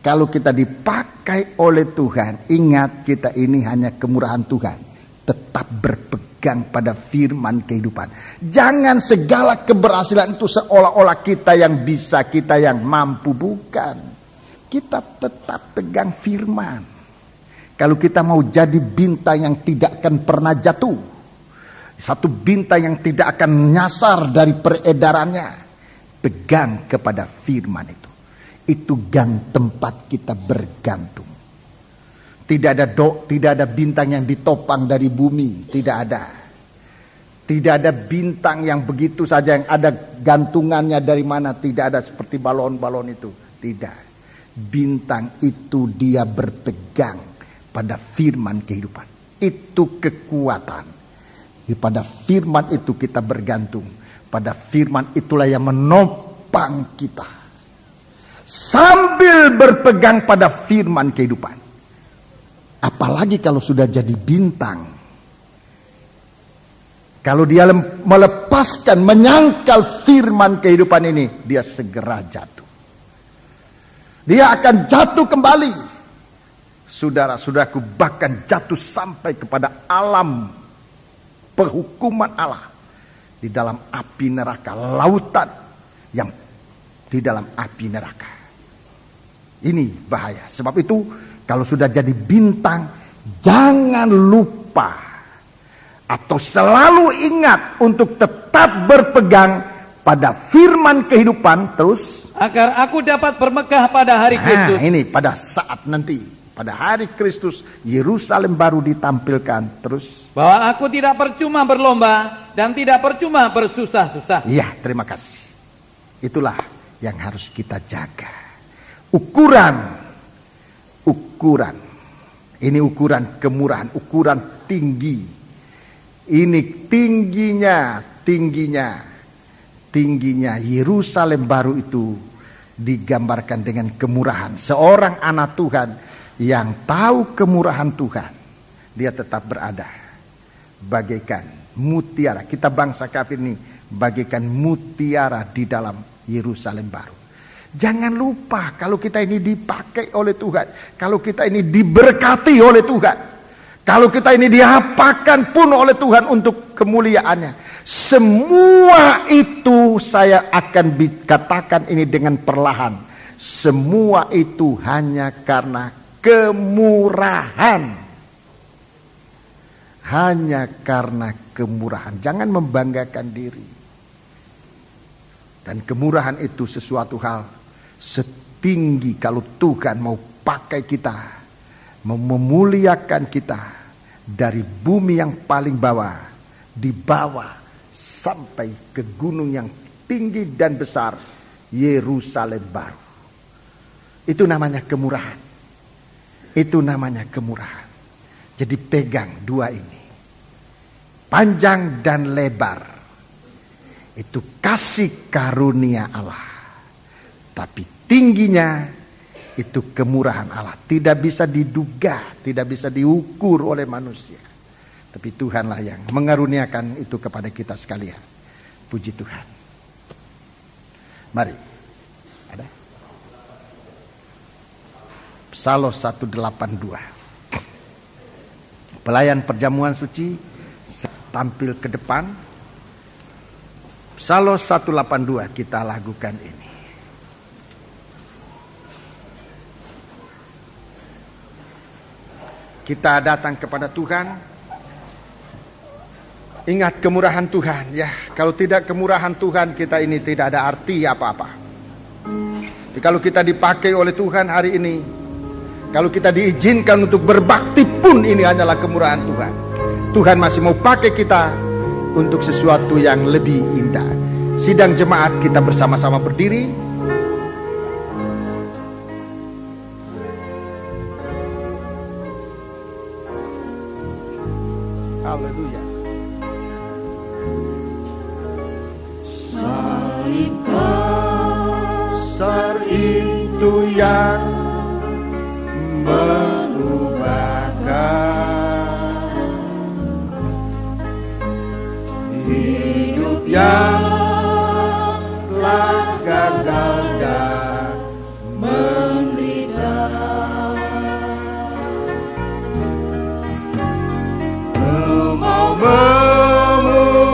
Kalau kita dipakai oleh Tuhan, ingat kita ini hanya kemurahan Tuhan. Tetap berpegang pada firman kehidupan. Jangan segala keberhasilan itu seolah-olah kita yang bisa, kita yang mampu. Bukan. Kita tetap pegang firman. Kalau kita mau jadi bintang yang tidak akan pernah jatuh, satu bintang yang tidak akan nyasar dari peredarannya, pegang kepada firman itu. Itu tempat kita bergantung. Tidak ada bintang yang ditopang dari bumi, tidak ada. Tidak ada bintang yang begitu saja yang ada gantungannya dari mana, tidak ada seperti balon-balon itu, tidak. Bintang itu dia berpegang pada firman kehidupan. itu kekuatan. Pada firman itu kita bergantung. Pada firman itulah yang menopang kita. Sambil berpegang pada firman kehidupan. Apalagi kalau sudah jadi bintang. Kalau dia melepaskan, menyangkal firman kehidupan ini, dia segera jatuh. Dia akan jatuh kembali. Saudara-saudaraku, bahkan jatuh sampai kepada alam penghukuman Allah. Di dalam api neraka, lautan yang di dalam api neraka. Ini bahaya. Sebab itu, kalau sudah jadi bintang, jangan lupa atau selalu ingat untuk tetap berpegang pada firman kehidupan terus. Agar aku dapat bermegah pada hari Kristus. Ini pada saat nanti, pada hari Kristus, Yerusalem baru ditampilkan terus. Bahwa aku tidak percuma berlomba dan tidak percuma bersusah-susah. Iya, terima kasih. Itulah yang harus kita jaga. Ukuran. Ini ukuran kemurahan, ukuran tinggi. Ini tingginya Yerusalem baru itu digambarkan dengan kemurahan. Seorang anak Tuhan yang tahu kemurahan Tuhan, dia tetap berada bagaikan mutiara. Kita bangsa kafir ini bagaikan mutiara di dalam Yerusalem baru. Jangan lupa kalau kita ini dipakai oleh Tuhan, kalau kita ini diberkati oleh Tuhan, kalau kita ini diapakan pun oleh Tuhan untuk kemuliaannya. Semua itu saya akan katakan ini dengan perlahan. Semua itu hanya karena kemurahan. Hanya karena kemurahan. Jangan membanggakan diri. Dan kemurahan itu sesuatu hal setinggi kalau Tuhan mau pakai kita. Memuliakan kita dari bumi yang paling bawah, dibawa sampai ke gunung yang tinggi dan besar, Yerusalem baru. Itu namanya kemurahan. Itu namanya kemurahan. Jadi pegang dua ini, panjang dan lebar. Itu kasih karunia Allah. Tapi tingginya itu kemurahan Allah. Tidak bisa diduga, tidak bisa diukur oleh manusia. Tapi Tuhanlah yang mengaruniakan itu kepada kita sekalian. Puji Tuhan. Mari. Ada? Psalm 182. Pelayan perjamuan suci tampil ke depan. Psalm 182 kita lakukan ini. Kita datang kepada Tuhan. Ingat kemurahan Tuhan. Ya, kalau tidak kemurahan Tuhan, kita ini tidak ada arti apa-apa. Jadi kalau kita dipakai oleh Tuhan hari ini, kalau kita diizinkan untuk berbakti pun, ini hanyalah kemurahan Tuhan. Tuhan masih mau pakai kita untuk sesuatu yang lebih indah. Sidang jemaat, kita bersama-sama berdiri. Haleluya. Salib besar itu yang mengubahkan hidup yang telah gagal dan menderita. Mau memuji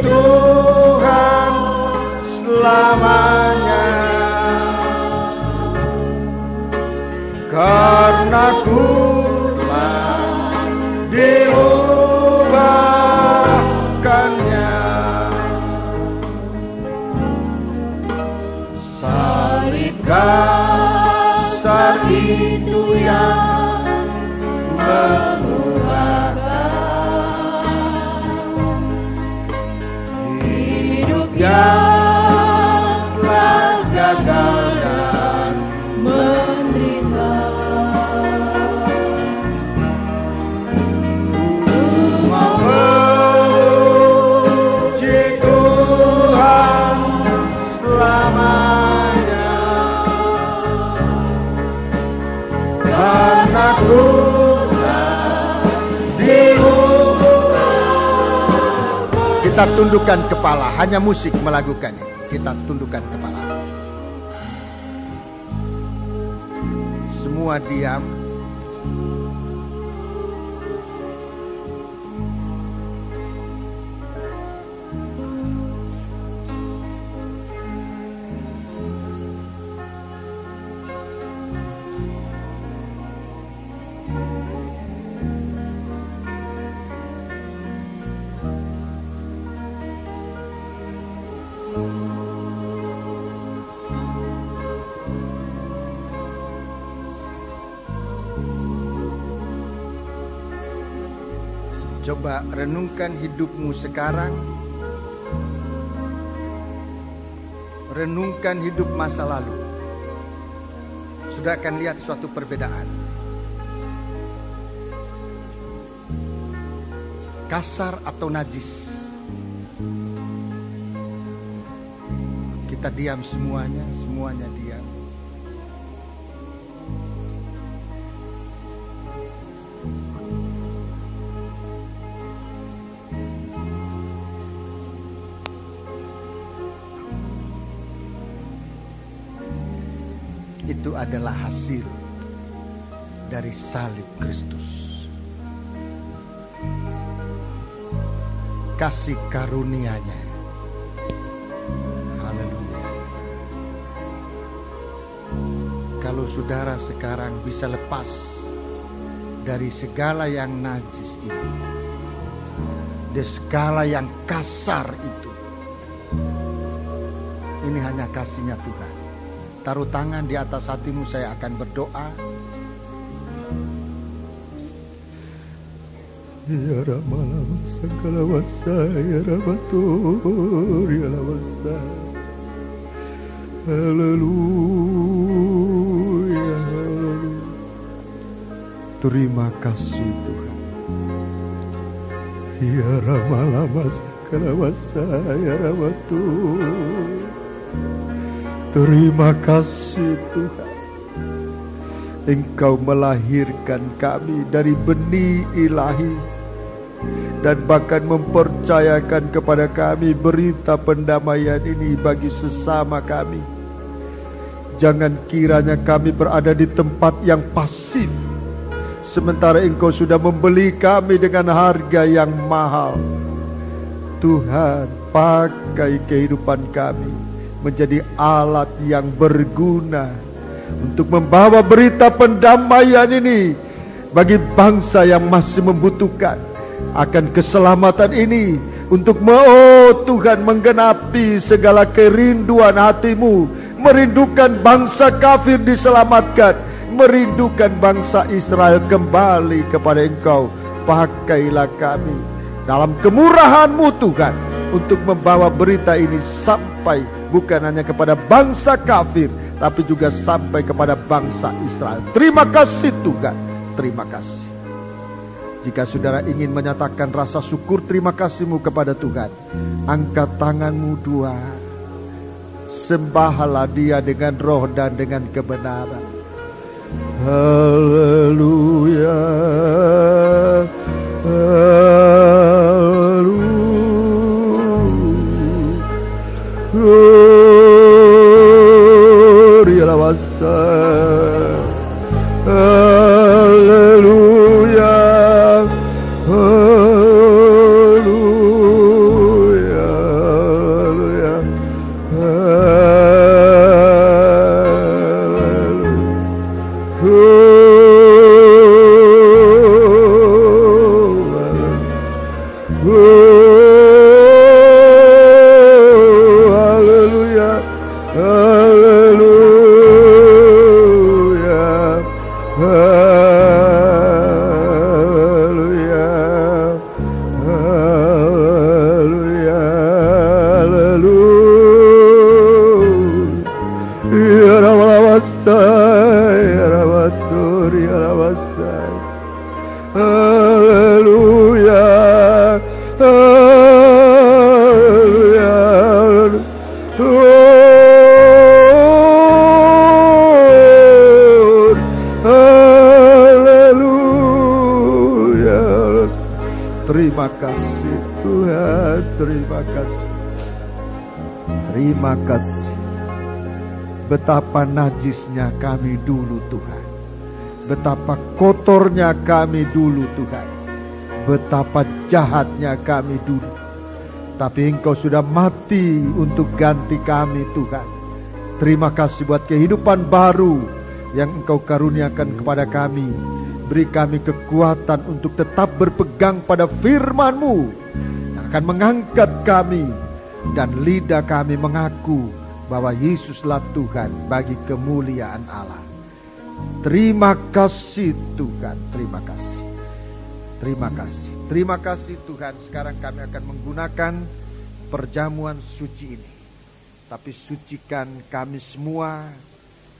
Tuhan selamanya, karena ku telah diubahkannya. Salib kasar itu yang yang telah gagal dan menderita. Kita tundukkan kepala, hanya musik melakukannya. Kita tundukkan kepala. Semua diam. Coba renungkan hidupmu sekarang. Renungkan hidup masa lalu. Sudah akan lihat suatu perbedaan. Kasar atau najis. Kita diam semuanya diam. Itu adalah hasil dari salib Kristus. Kasih karunia-Nya. Haleluya. Kalau saudara sekarang bisa lepas dari segala yang najis itu, dari segala yang kasar itu, ini hanya kasih-Nya Tuhan. Taruh tangan di atas hatimu, saya akan berdoa. Ya Ramalam Sakalawasa, Ya Ramatur, Ya Lamasa. Haleluya. Terima kasih Tuhan. Ya Ramalam Sakalawasa, Ya Ramatur. Terima kasih Tuhan. Engkau melahirkan kami dari benih ilahi dan bahkan mempercayakan kepada kami berita pendamaian ini bagi sesama kami. Jangan kiranya kami berada di tempat yang pasif, sementara Engkau sudah membeli kami dengan harga yang mahal. Tuhan, pakai kehidupan kami menjadi alat yang berguna untuk membawa berita pendamaian ini bagi bangsa yang masih membutuhkan akan keselamatan ini, untuk Tuhan menggenapi segala kerinduan hatimu, merindukan bangsa kafir diselamatkan, merindukan bangsa Israel kembali kepada Engkau. Pakailah kami dalam kemurahan-Mu Tuhan, untuk membawa berita ini sampai bukan hanya kepada bangsa kafir, tapi juga sampai kepada bangsa Israel. Terima kasih Tuhan, terima kasih. Jika saudara ingin menyatakan rasa syukur terima kasih-Mu kepada Tuhan, angkat tanganmu dua. Sembahlah Dia dengan roh dan dengan kebenaran. Haleluya. Gloria la basta. Haleluya. Haleluya. Haleluya. Terima kasih Tuhan, terima kasih. Terima kasih. Betapa najisnya kami dulu Tuhan. Betapa kotornya kami dulu Tuhan. Betapa jahatnya kami dulu. Tapi Engkau sudah mati untuk ganti kami Tuhan. Terima kasih buat kehidupan baru yang Engkau karuniakan kepada kami. Beri kami kekuatan untuk tetap berpegang pada firman-Mu yang akan mengangkat kami. Dan lidah kami mengaku bahwa Yesuslah Tuhan bagi kemuliaan Allah. Terima kasih Tuhan, terima kasih. Terima kasih. Terima kasih Tuhan. Sekarang kami akan menggunakan perjamuan suci ini. Tapi sucikan kami semua,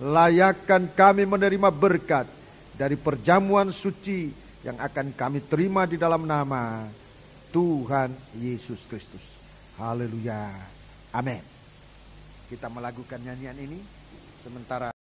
layakkan kami menerima berkat dari perjamuan suci yang akan kami terima di dalam nama Tuhan Yesus Kristus. Haleluya. Amin. Kita melakukan nyanyian ini sementara